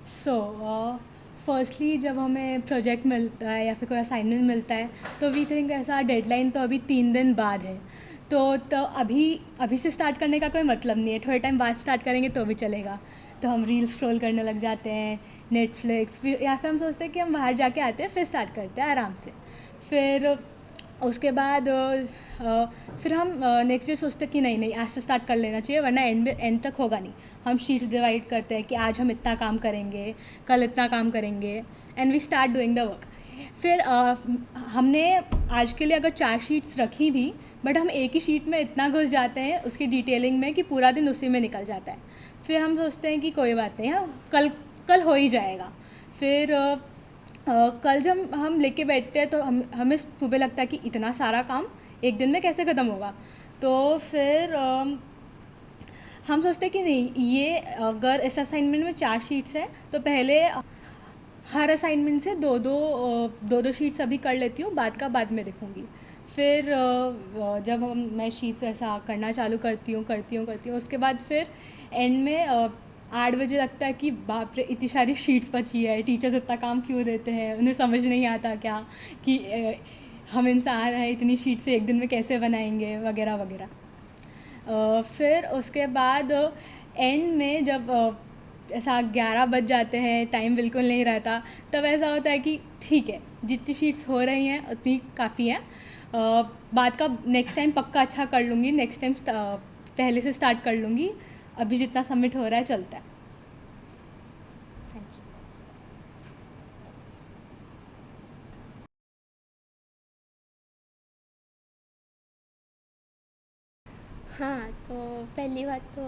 So firstly जब हमें project मिलता है या फिर कोई असाइनमेंट मिलता है तो वी थिंक ऐसा डेडलाइन तो अभी 3 दिन बाद है। तो अभी अभी से स्टार्ट करने का कोई मतलब नहीं है, थोड़े टाइम बाद स्टार्ट करेंगे तो भी चलेगा। तो हम रील स्क्रॉल करने लग जाते हैं, नेटफ्लिक्स, फिर या फिर हम सोचते हैं कि हम बाहर जाके आते हैं फिर स्टार्ट करते हैं आराम से। फिर उसके बाद फिर हम नेक्स्ट डे सोचते हैं कि नहीं नहीं आज से स्टार्ट कर लेना चाहिए वरना एंड तक होगा नहीं। हम शीट्स डिवाइड करते हैं कि आज हम इतना काम करेंगे, कल इतना काम करेंगे, and we start doing the work. फिर हमने आज के लिए अगर 4 शीट्स रखी भी, बट हम एक ही शीट में इतना घुस जाते हैं उसकी डिटेलिंग में कि पूरा दिन उसी में निकल जाता है। फिर हम सोचते हैं कि कोई बात नहीं, हाँ कल कल हो ही जाएगा। फिर कल जब हम लेके बैठते हैं तो हमें सुबह लगता है कि इतना सारा काम एक दिन में कैसे ख़त्म होगा। तो फिर हम सोचते हैं कि नहीं, ये अगर इस असाइनमेंट में 4 शीट्स है तो पहले हर असाइनमेंट से दो दो शीट्स अभी कर लेती हूँ, बाद का बाद में देखूँगी। फिर जब मैं शीट्स ऐसा करना चालू करती हूँ उसके बाद फिर एंड में 8 बजे लगता है कि बाप रे इतनी सारी शीट्स बची है, टीचर्स इतना काम क्यों देते हैं, उन्हें समझ नहीं आता क्या कि हम इंसान हैं, इतनी शीट से एक दिन में कैसे बनाएंगे वगैरह वगैरह। फिर उसके बाद एंड में जब ऐसा 11 बज जाते हैं, टाइम बिल्कुल नहीं रहता, तब ऐसा होता है कि ठीक है जितनी शीट्स हो रही हैं उतनी काफ़ी हैं। बाद का नेक्स्ट टाइम पक्का अच्छा कर लूँगी, नेक्स्ट टाइम पहले से स्टार्ट कर लूँगी, अभी जितना सबमिट हो रहा है चलता है। Thank you. हाँ, तो पहली बात तो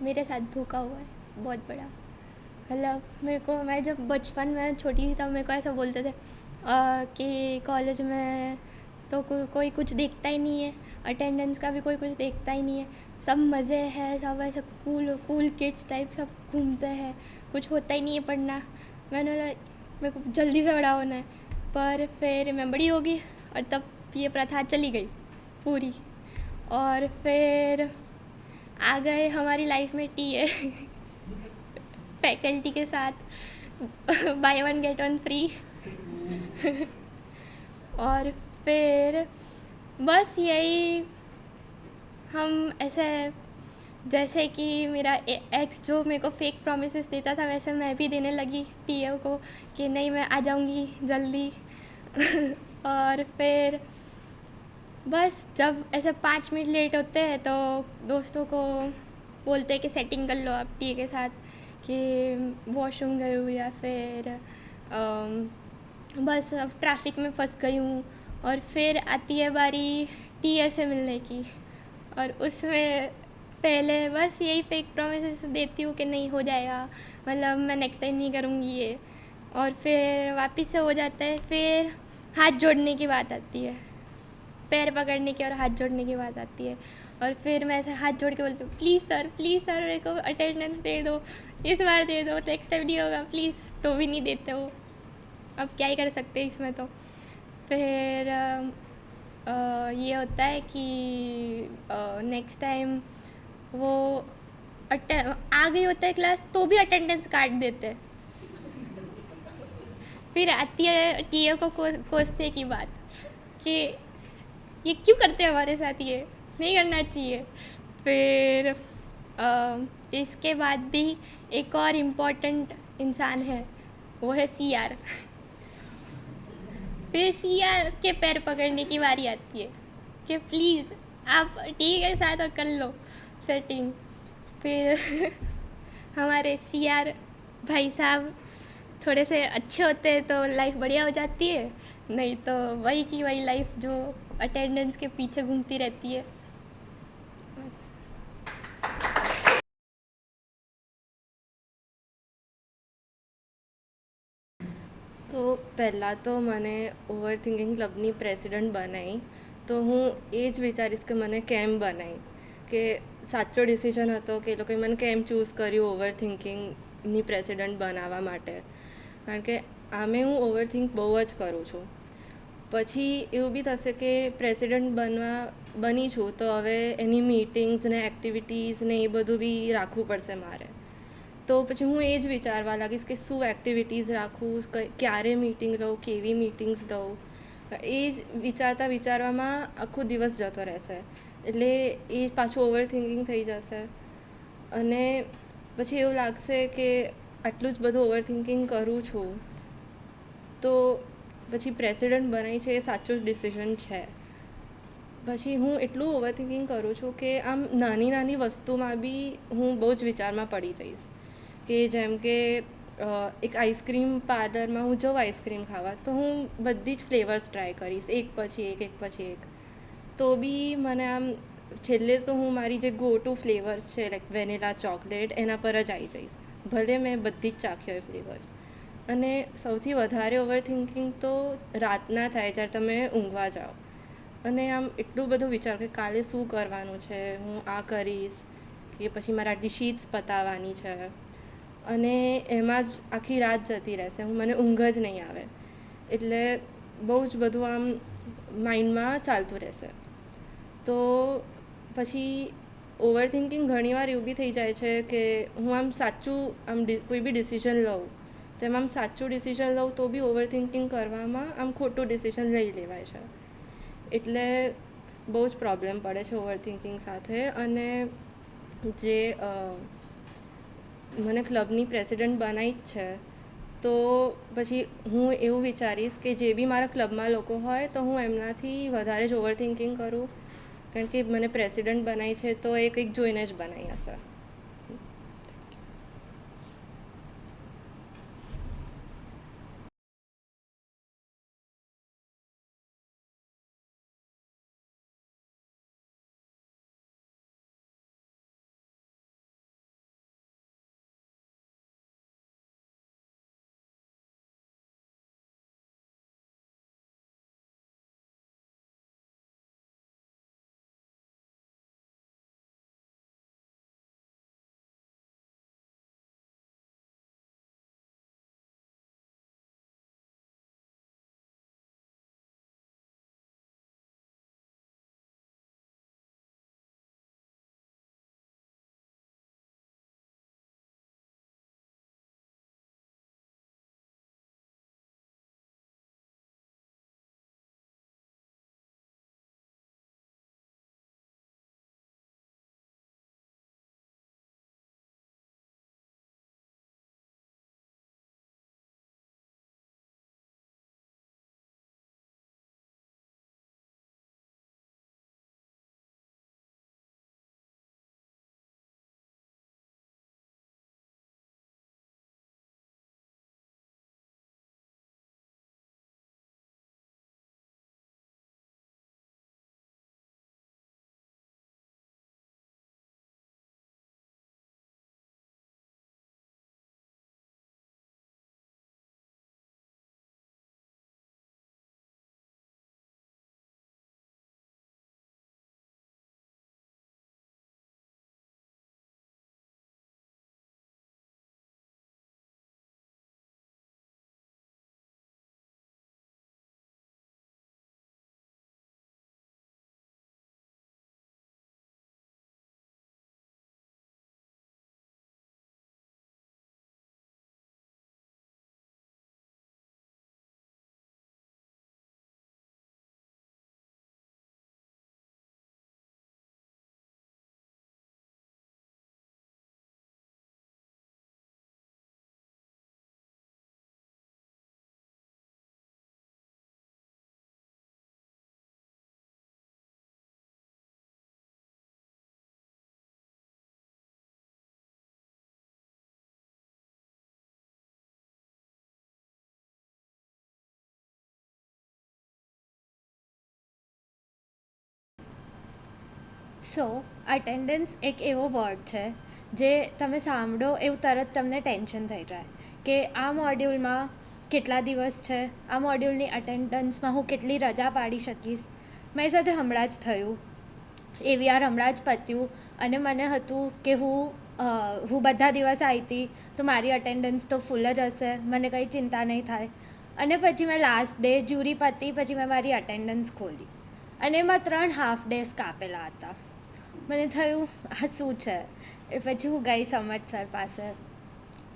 मेरे साथ धोखा हुआ है बहुत बड़ा। मतलब मेरे को, मैं जब बचपन में छोटी थी तब मेरे को ऐसा बोलते थे कि कॉलेज में तो कोई कुछ देखता ही नहीं है, अटेंडेंस का भी कोई कुछ देखता ही नहीं है, सब मज़े है, सब ऐसे कूल कूल किड्स टाइप सब घूमते हैं, कुछ होता ही नहीं है पढ़ना। मैंने बोला मेरे को जल्दी से बड़ा होना है। पर फिर मैं बड़ी होगी और तब ये प्रथा चली गई पूरी। और फिर आ गए हमारी लाइफ में टीए फैकल्टी के साथ by one get one free. और फिर बस यही, हम ऐसे, जैसे कि मेरा एक्स जो मेरे को फेक प्रोमिस देता था वैसे मैं भी देने लगी टीए को कि नहीं मैं आ जाऊंगी जल्दी। और फिर बस जब ऐसे 5 मिनट लेट होते हैं तो दोस्तों को बोलते हैं कि सेटिंग कर लो आप टी के साथ कि वॉशरूम गई हूँ या फिर बस अब ट्रैफिक में फंस गई हूँ। और फिर आती है बारी टी से मिलने की, और उसमें पहले बस यही फेक प्रोमिस देती हूँ कि नहीं हो जाएगा, मतलब मैं नेक्स्ट टाइम नहीं करूँगी ये। और फिर वापस से हो जाता है, फिर हाथ जोड़ने की बात आती है, पैर पकड़ने की और हाथ जोड़ने की बात आती है। और फिर मैं ऐसे हाथ जोड़ के बोलती हूँ प्लीज़ सर मेरे को अटेंडेंस दे दो, इस बार दे दो, नेक्स्ट टाइम नहीं होगा प्लीज़। तो भी नहीं देते हो, अब क्या ही कर सकते हैं इसमें। तो फिर ये होता है कि नेक्स्ट टाइम वो आ गई होता है क्लास तो भी अटेंडेंस काट देते हैं। फिर आती है टीए को कोसते की बात कि ये क्यों करते हैं हमारे साथ, ये नहीं करना चाहिए। फिर इसके बाद भी एक और इम्पोर्टेंट इंसान है, वो है सीआर। फिर सीआर के पैर पकड़ने की बारी आती है कि प्लीज़ आप टी के साथ कर लो सेटिंग। फिर हमारे सीआर भाई साहब थोड़े से अच्छे होते हैं तो लाइफ बढ़िया हो जाती है, नहीं तो वही की वही लाइफ जो अटेंडेंस के पीछे घूमती रहती है बस। તો પહેલાં તો મને ઓવર થિંકિંગ ક્લબની પ્રેસિડન્ટ બનાવી તો હું એ જ વિચારીશ કે મને કેમ બનાવી, કે સાચો ડિસિઝન હતો કે એ લોકોએ મને કેમ ચૂઝ કર્યું ઓવર થિંકિંગની પ્રેસિડન્ટ બનાવવા માટે. કારણ કે આમે હું ઓવર થિંક બહુ જ કરું છું. પછી એવું બી થશે કે પ્રેસિડન્ટ બની છું તો હવે એની મીટિંગ્સ ને એક્ટિવિટીઝ ને એ બધું બી રાખવું પડશે મારે. તો પછી હું એ જ વિચારવા લાગીશ કે શું એક્ટિવિટીઝ રાખું, ક્યારે મીટિંગ લઉં, કેવી મીટિંગ્સ લઉં. એ જ વિચારવામાં આખો દિવસ જતો રહેશે, એટલે એ પાછું ઓવર થિંકિંગ થઈ જશે. અને પછી એવું લાગશે કે આટલું જ બધું ઓવર થિંકિંગ કરું છું તો પછી પ્રેસિડન્ટ બનાવી છે એ સાચું જ ડિસિઝન છે. પછી હું એટલું ઓવર થિંકિંગ કરું છું કે આમ નાની નાની વસ્તુમાં બી હું બહુ જ વિચારમાં પડી જઈશ. કે જેમ કે એક આઈસ્ક્રીમ પાર્લરમાં હું જાઉં આઈસ્ક્રીમ ખાવા, તો હું બધી જ ફ્લેવર્સ ટ્રાય કરીશ, એક પછી એક. તો બી મને આમ છેલ્લે તો હું મારી જે ગો ટુ ફ્લેવર્સ છે લાઈક વેનીલા, ચોકલેટ, એના પર જ આવી જઈશ, ભલે મેં બધી જ ચાખી હોય ફ્લેવર્સ. અને સૌથી વધારે ઓવર થિંકિંગ તો રાતના થાય જ્યારે તમે ઊંઘવા જાઓ અને આમ એટલું બધું વિચાર કે કાલે શું કરવાનું છે, હું આ કરીશ કે પછી મારે આટલી શીટ્સ પતાવવાની છે, અને એમાં જ આખી રાત જતી રહેશે, મને ઊંઘ જ નહીં આવે. એટલે બહુ જ બધું આમ માઇન્ડમાં ચાલતું રહેશે. તો પછી ઓવર થિંકિંગ ઘણીવાર એવું બી થઈ જાય છે કે હું આમ કોઈ બી ડિસિઝન લઉં તો એમાં આમ સાચું ડિસિઝન લઉં તો બી ઓવર થિંકિંગ કરવામાં આમ ખોટું ડિસિઝન લઈ લેવાય છે. એટલે બહુ જ પ્રોબ્લેમ પડે છે ઓવર થિંકિંગ સાથે. અને જે મને ક્લબની પ્રેસિડન્ટ બનાવી જ છે, તો પછી હું એવું વિચારીશ કે જે બી મારા ક્લબમાં લોકો હોય તો હું એમનાથી વધારે જ ઓવર થિંકિંગ કરું, કારણ કે મને પ્રેસિડન્ટ બનાવી છે તો એ કંઈક જોઈને જ બનાવી હશે. સો અટેન્ડન્સ એક એવો વર્ડ છે જે તમે સાંભળો એવું તરત તમને ટેન્શન થઈ જાય કે આ મોડ્યુલમાં કેટલા દિવસ છે, આ મોડ્યુલની અટેન્ડન્સમાં હું કેટલી રજા પાડી શકીશ. મારી સાથે હમણાં જ થયું, એવીઆર હમણાં જ પત્યું અને મને હતું કે હું બધા દિવસ આવી હતી તો મારી અટેન્ડન્સ તો ફૂલ જ હશે, મને કંઈ ચિંતા નહીં થાય. અને પછી મેં લાસ્ટ ડે જ્યુરી પતી પછી મેં મારી અટેન્ડન્સ ખોલી અને એમાં 3 હાફ ડેઝ કાપેલા હતા. મને થયું આ શું છે. એ પછી હું ગઈ સમજ સર પાસે,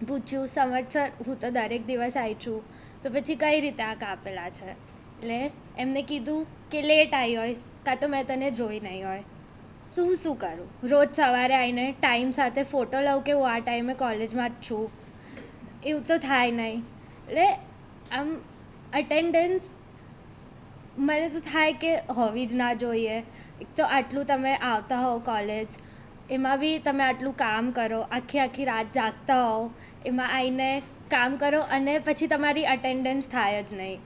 પૂછ્યું સમર્થ સર હું તો દરેક દિવસ આવી છું તો પછી કઈ રીતે આ કાપેલા છે, એટલે એમને કીધું કે લેટ આવી હોઈશ કાં તો મેં તને જોઈ નહીં હોય તો હું શું કરું. રોજ સવારે આવીને ટાઈમ સાથે ફોટો લઉં કે હું આ ટાઈમે કોલેજમાં જ છું, એવું તો થાય નહીં. એટલે આમ અટેન્ડન્સ મને તો થાય કે હોવી જ ના જોઈએ. એક તો આટલું તમે આવતા હોવ કોલેજ, એમાં બી તમે આટલું કામ કરો, આખી આખી રાત જાગતા હોવ, એમાં આવીને કામ કરો અને પછી તમારી અટેન્ડન્સ થાય જ નહીં.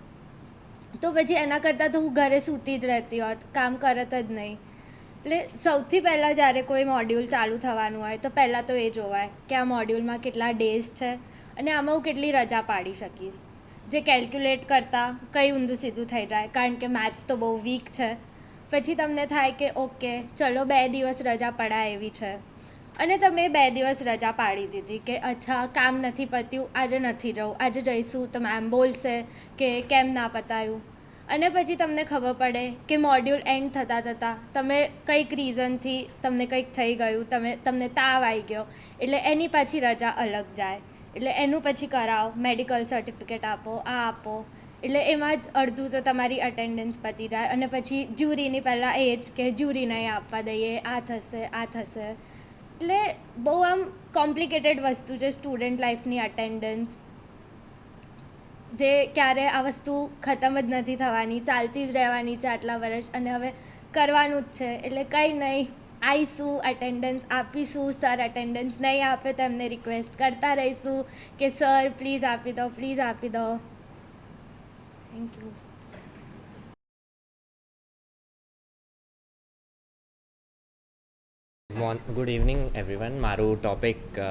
તો પછી એના કરતાં તો હું ઘરે સૂતી જ રહેતી હોત, કામ કરત જ નહીં. એટલે સૌથી પહેલાં જ્યારે કોઈ મોડ્યુલ ચાલુ થવાનું હોય તો પહેલાં તો એ જોવાય કે આ મોડ્યુલમાં કેટલા ડેઝ છે અને આમાં હું કેટલી રજા પાડી શકીશ. જે કેલ્ક્યુલેટ કરતાં કંઈ ઊંધું સીધું થઈ જાય, કારણ કે મેથ્સ તો બહુ વીક છે. પછી તમને થાય કે ઓકે ચલો 2 દિવસ રજા પડાય એવી છે અને તમે 2 દિવસ રજા પાડી દીધી કે અચ્છા કામ નથી પત્યું, આજે નથી જવું, આજે જઈશું તો મેમ બોલશે કે કેમ ના પતાયું. અને પછી તમને ખબર પડે કે મોડ્યુલ એન્ડ થતાં થતાં તમે કંઈક રીઝનથી તમને કંઈક થઈ ગયું, તમને તાવ આવી ગયો, એટલે એની પાછી રજા અલગ જાય, એટલે એનું પછી કરાવો, મેડિકલ સર્ટિફિકેટ આપો, આ આપો, એટલે એમાં જ અડધું તો તમારી અટેન્ડન્સ પતી જાય. અને પછી જ્યુરીની પહેલાં એ જ કે જ્યુરી નહીં આપવા દઈએ, આ થશે આ થશે. એટલે બહુ આમ કોમ્પ્લિકેટેડ વસ્તુ છે સ્ટુડન્ટ લાઈફની અટેન્ડન્સ, જે ક્યારે આ વસ્તુ ખતમ જ નથી થવાની, ચાલતી જ રહેવાની છે આટલા વર્ષ અને હવે કરવાનું જ છે. એટલે કંઈ નહીં, આવીશું, અટેન્ડન્સ આપીશું, સર અટેન્ડન્સ નહીં આપે તો એમને રિક્વેસ્ટ કરતા રહીશું કે સર પ્લીઝ આપી દો, પ્લીઝ આપી દો. Thank you. Good evening, everyone. મારું topic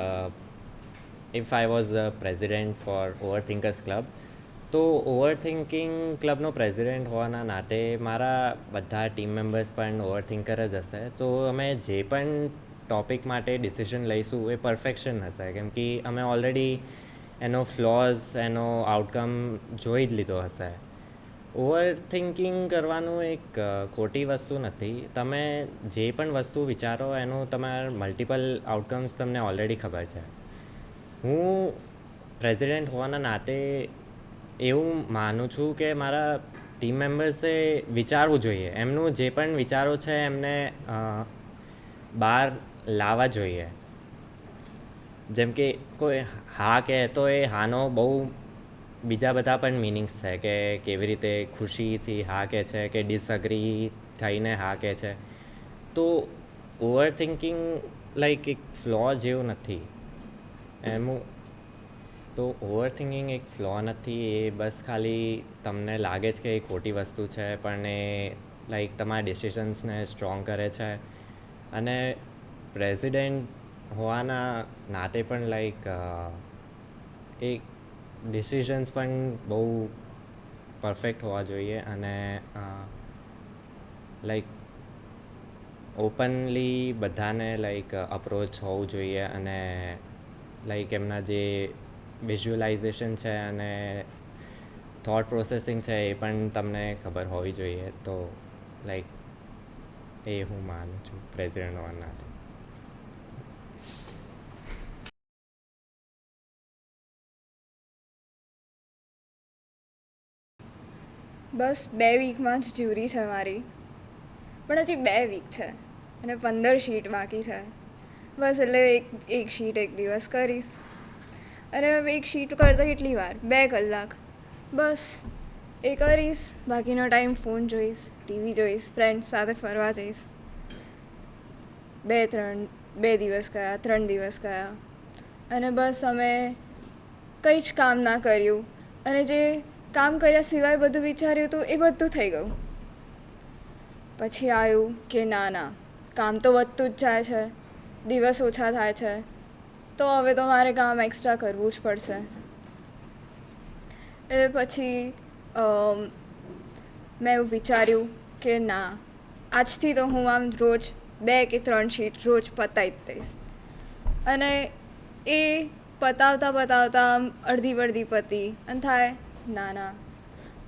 if I was the president for overthinkers club. તો ઓવરથિંકિંગ ક્લબનો પ્રેઝિડન્ટ હોવાના નાતે મારા બધા ટીમ મેમ્બર્સ પણ ઓવરથિંકર જ હશે. તો અમે જે પણ ટોપિક માટે ડિસિઝન લઈશું એ પરફેક્શન હશે, કેમ કે અમે ઓલરેડી એનો ફ્લોઝ, એનો આઉટકમ જોઈ જ લીધો હશે. ઓવર થિંકિંગ કરવાનું એક ખોટી વસ્તુ નથી. તમે જે પણ વસ્તુ વિચારો એનું તમારા મલ્ટિપલ આઉટકમ્સ તમને ઓલરેડી ખબર છે. હું પ્રેઝિડન્ટ હોવાના નાતે એવું માનું છું કે મારા ટીમ મેમ્બર્સે વિચારવું જોઈએ, એમનું જે પણ વિચારો છે એમને બહાર લાવવા જોઈએ. જેમ કે કોઈ હા કહે તો એ હાનો બહુ બીજા બધા પણ મિનિંગ્સ છે કે કેવી રીતે ખુશીથી હા કહે છે કે ડિસઅગ્રી થઈને હા કહે છે. તો ઓવર થિંકિંગ લાઈક એક ફ્લો જેવું નથી એનું. તો ઓવર થિંકિંગ એક ફ્લો નથી, એ બસ ખાલી તમને લાગે છે કે એ ખોટી વસ્તુ છે, પણ એ લાઈક તમારા ડિસિશન્સને સ્ટ્રોંગ કરે છે. અને પ્રેઝિડન્ટ હોવાના નાતે પણ લાઈક એક ડિસિઝન્સ પણ બહુ પરફેક્ટ હોવા જોઈએ અને લાઈક ઓપનલી બધાને લાઈક અપ્રોચ હોવું જોઈએ અને લાઈક એમના જે વિઝ્યુઅલાઇઝેશન છે અને થોટ પ્રોસેસિંગ છે એ પણ તમને ખબર હોવી જોઈએ. તો લાઈક એ હું માનું છું પ્રેઝિડન્ટ હોવાના નાતે. બસ 2 વીકમાં જ જ્યુરી છે મારી, પણ હજી 2 વીક છે અને 15 શીટ બાકી છે. બસ એટલે એક શીટ એક દિવસ કરીશ અને એક શીટ કરતાં કેટલી વાર, 2 કલાક, બસ એ કરીશ. બાકીનો ટાઈમ ફોન જોઈશ, ટીવી જોઈશ, ફ્રેન્ડ્સ સાથે ફરવા જઈશ. 2 દિવસ ગયા, 3 દિવસ ગયા અને બસ અમે કંઈ જ કામ ના કર્યું અને જે કામ કર્યા સિવાય બધું વિચાર્યું હતું એ બધું થઈ ગયું. પછી આવ્યું કે ના કામ તો વધતું જ જાય છે, દિવસ ઓછા થાય છે, તો હવે તો મારે કામ એક્સ્ટ્રા કરવું જ પડશે. એ પછી મેં એવું વિચાર્યું કે ના, આજથી તો હું આમ રોજ 2 કે 3 શીટ રોજ પતાવી જ દઈશ. અને એ પતાવતા આમ અડધી પતી અને થાય ના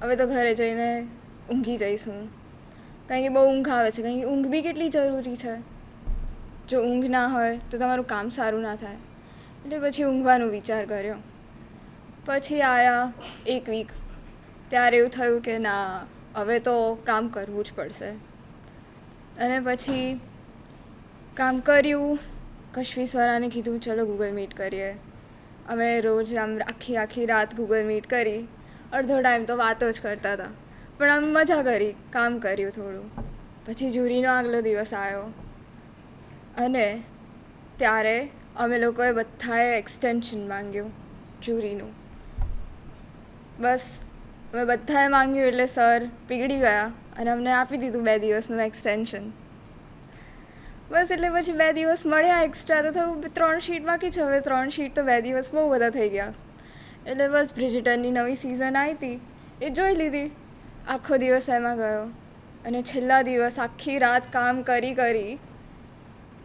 હવે તો ઘરે જઈને ઊંઘી જઈશ હું, કારણ કે બહુ ઊંઘ આવે છે, કારણ કે ઊંઘ બી કેટલી જરૂરી છે. જો ઊંઘ ના હોય તો તમારું કામ સારું ના થાય. એટલે પછી ઊંઘવાનો વિચાર કર્યો. પછી આવ્યા 1 વીક, ત્યારે એવું થયું કે ના, હવે તો કામ કરવું જ પડશે. અને પછી કામ કર્યું. કશ્વીસવાળાને કીધું ચલો ગૂગલ મીટ કરીએ. અમે રોજ આમ આખી રાત ગૂગલ મીટ કરી. અડધો ટાઈમ તો વાતો જ કરતા હતા, પણ આમ મજા કરી, કામ કર્યું થોડું. પછી જ્યુરીનો આગલો દિવસ આવ્યો અને ત્યારે અમે લોકોએ બધાએ એક્સટેન્શન માંગ્યું જ્યુરીનું. બસ અમે બધાએ માંગ્યું એટલે સર પીગળી ગયા અને અમને આપી દીધું 2 દિવસનું એક્સટેન્શન. બસ એટલે પછી 2 દિવસ મળ્યા એક્સ્ટ્રા, તો થયું 3 શીટ બાકી છે. હવે 3 શીટ તો 2 દિવસ બહુ બધા થઈ ગયા. એટલે બસ બ્રિજિટનની નવી સિઝન આવી હતી એ જોઈ લીધી. આખો દિવસ એમાં ગયો અને છેલ્લા દિવસ આખી રાત કામ કરી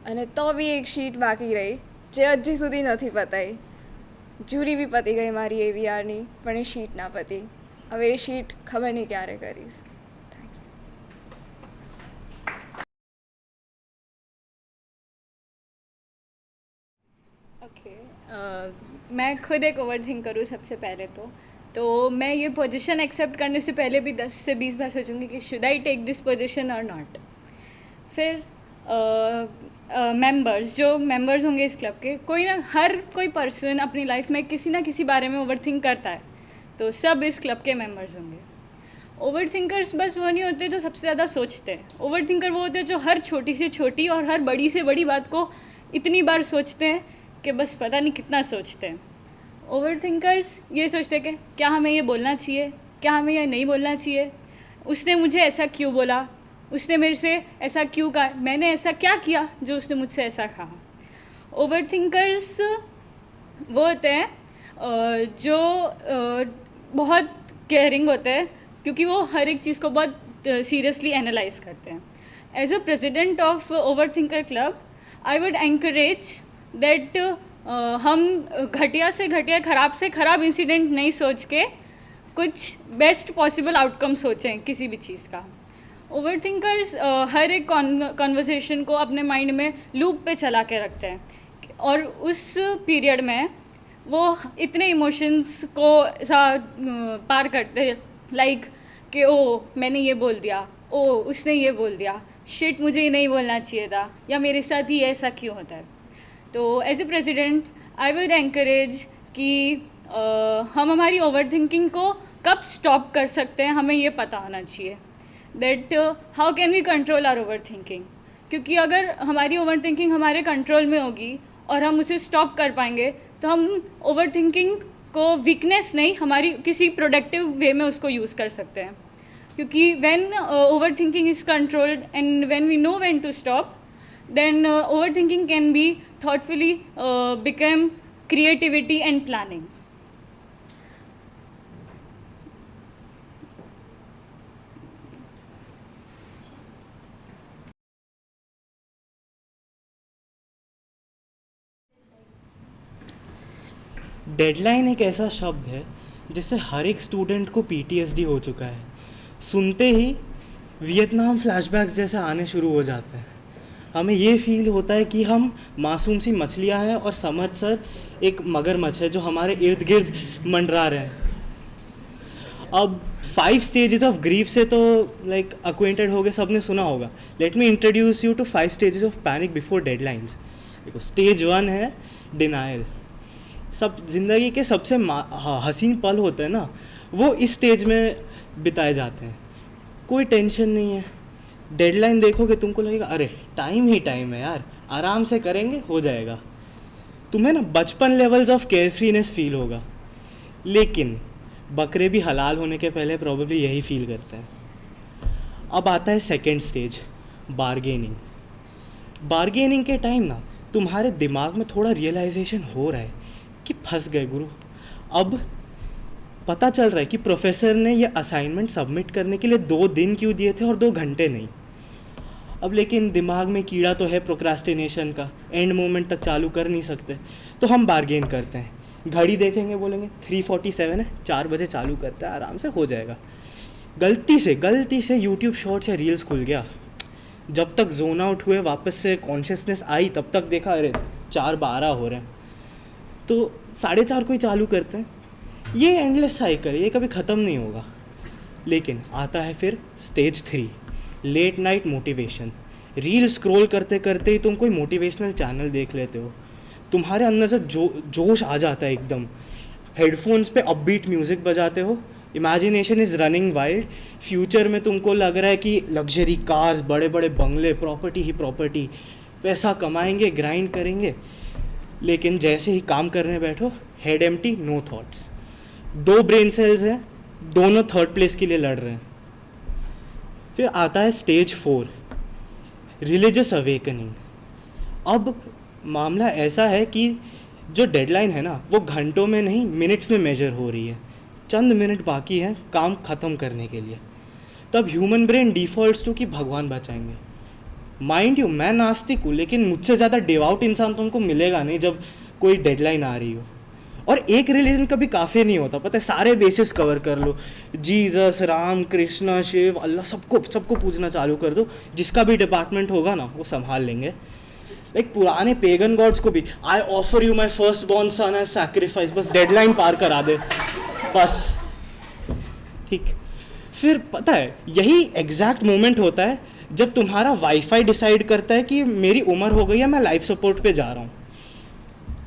અને તો બી 1 શીટ બાકી રહી, જે હજી સુધી નથી પતાઈ. જ્યુરી બી પતી ગઈ મારી AVRની, પણ એ શીટ ના પતી. હવે એ શીટ ખબર નહીં ક્યારે કરીશ. ओके मैं खुद एक ओवर थिंक करूँ सबसे पहले तो मैं ये पोजीशन एक्सेप्ट करने से पहले भी 10 से 20 बार सोचूंगी कि should I take this position or not. फिर जो मेंबर्स होंगे इस क्लब के, हर कोई पर्सन अपनी लाइफ में किसी ना किसी बारे में ओवर थिंक करता है, तो सब इस क्लब के मेंबर्स होंगे. ओवर थिंकर्स बस वो नहीं होते जो सबसे ज़्यादा सोचते हैं. ओवर थिंकर वो होते हैं जो हर छोटी से छोटी और हर बड़ी से बड़ी बात को इतनी बार सोचते हैं कि बस पता नहीं कितना सोचते हैं. ओवर थिंकर्स ये सोचते हैं कि क्या हमें ये बोलना चाहिए, क्या हमें ये नहीं बोलना चाहिए, उसने मुझे ऐसा क्यों बोला, उसने मेरे से ऐसा क्यों कहा, मैंने ऐसा क्या किया जो उसने मुझसे ऐसा कहा. ओवर थिंकर्स वो होते हैं जो बहुत केयरिंग होते हैं, क्योंकि वो हर एक चीज़ को बहुत सीरियसली एनालाइज करते हैं. As a president of over thinker club I would encourage that हम घटिया से घटिया, ख़राब से ख़राब इंसिडेंट नहीं सोच के कुछ बेस्ट पॉसिबल आउटकम सोचें किसी भी चीज़ का. ओवर थिंकर्स हर एक कॉन्वर्सेशन को अपने माइंड में लूप पे चला के रखते हैं, और उस पीरियड में वो इतने इमोशंस को पार करते हैं, लाइक कि ओ मैंने ये बोल दिया, ओ उसने ये बोल दिया, शिट मुझे ये नहीं बोलना चाहिए था, या मेरे साथ ही ऐसा क्यों होता है. तो as a president I will encourage कि हम हमारी ओवर थिंकिंग को कब स्टॉप कर सकते हैं, हमें ये पता होना चाहिए. That how can we control our overthinking, क्योंकि अगर हमारी ओवर थिंकिंग हमारे कंट्रोल में होगी और हम उसे स्टॉप कर पाएंगे, तो हम ओवर थिंकिंग को वीकनेस नहीं, हमारी किसी प्रोडक्टिव वे में उसको यूज़ कर सकते हैं. क्योंकि when overthinking is controlled and when we know when to stop, then overthinking can be thoughtfully become creativity and planning. Deadline एक ऐसा शब्द है जिससे हर एक स्टूडेंट को PTSD हो चुका है. सुनते ही वियतनाम फ्लैशबैक्स जैसे आने शुरू हो जाते हैं. हमें ये फील होता है कि हम मासूम सी मछलियाँ हैं और समर्थ सर एक मगरमच्छ है जो हमारे इर्द गिर्द मंडरा रहे हैं. अब 5 स्टेजेस ऑफ ग्रीफ से तो लाइक अक्वेंटेड हो गए, सबने सुना होगा. Let me introduce you to 5 stages of panic before deadlines. देखो, स्टेज 1 है डिनाइल. सब जिंदगी के सबसे हसीन पल होते हैं ना, वो इस स्टेज में बिताए जाते हैं. कोई टेंशन नहीं है. डेडलाइन देखोगे तुमको लगेगा अरे टाइम ही टाइम है यार, आराम से करेंगे हो जाएगा. तुम्हें ना बचपन लेवल्स ऑफ केयरफ्रीनेस फील होगा. लेकिन बकरे भी हलाल होने के पहले प्रॉब्ली यही फील करते हैं. अब आता है सेकंड स्टेज, बार्गेनिंग. बार्गेनिंग के टाइम ना तुम्हारे दिमाग में थोड़ा रियलाइजेशन हो रहा है कि फंस गए गुरु. अब पता चल रहा है कि प्रोफेसर ने ये असाइनमेंट सबमिट करने के लिए 2 दिन क्यों दिए थे और 2 घंटे नहीं. अब लेकिन दिमाग में कीड़ा तो है प्रोक्रास्टिनेशन का, एंड मोमेंट तक चालू कर नहीं सकते, तो हम बार्गेन करते हैं. घड़ी देखेंगे, बोलेंगे 3:47 है, 4 बजे चालू करते हैं, आराम से हो जाएगा. गलती से यूट्यूब शॉर्ट्स या रील्स खुल गया. जब तक जोन आउट हुए वापस से कॉन्शियसनेस आई, तब तक देखा अरे 4:12 हो रहे हैं. तो 4:30 को ही चालू करते हैं. ये एंडलेस साइकिल, ये कभी ख़त्म नहीं होगा. लेकिन आता है फिर stage 3, late night motivation. Reel scroll करते करते ही तुम कोई मोटिवेशनल चैनल देख लेते हो, तुम्हारे अंदर से जोश आ जाता है एकदम. हेडफोन्स पे अपबीट म्यूज़िक बजाते हो, imagination is running wild. Future में तुमको लग रहा है कि लग्जरी कार्स, बड़े बड़े बंगले, प्रॉपर्टी ही प्रॉपर्टी, पैसा कमाएंगे, ग्राइंड करेंगे. लेकिन जैसे ही काम करने बैठो, head empty, no thoughts. 2 brain cells हैं, दोनों थर्ड प्लेस के लिए लड़ रहे हैं. फिर आता है स्टेज 4, रिलीजियस अवेकनिंग. अब मामला ऐसा है कि जो डेडलाइन है ना, वो घंटों में नहीं मिनट्स में मेजर हो रही है. चंद मिनट बाकी हैं काम ख़त्म करने के लिए. तब ह्यूमन ब्रेन डिफ़ॉल्ट्स टू कि भगवान बचाएंगे. माइंड यू, मैं नास्तिक हूँ, लेकिन मुझसे ज़्यादा डिवाउट इंसान तुमको मिलेगा नहीं जब कोई डेडलाइन आ रही हो. और एक रिलीजन कभी काफ़ी नहीं होता, पता है. सारे बेसिस कवर कर लो, जीसस, राम, कृष्ण, शिव, अल्लाह, सबको पूजना चालू कर दो. जिसका भी डिपार्टमेंट होगा ना, वो संभाल लेंगे. लाइक पुराने पेगन गॉड्स को भी, I offer you my first born son as sacrifice, बस डेडलाइन पार करा दे बस. ठीक. फिर पता है यही एग्जैक्ट मोमेंट होता है जब तुम्हारा वाईफाई डिसाइड करता है कि मेरी उम्र हो गई है, मैं लाइफ सपोर्ट पे जा रहा हूँ.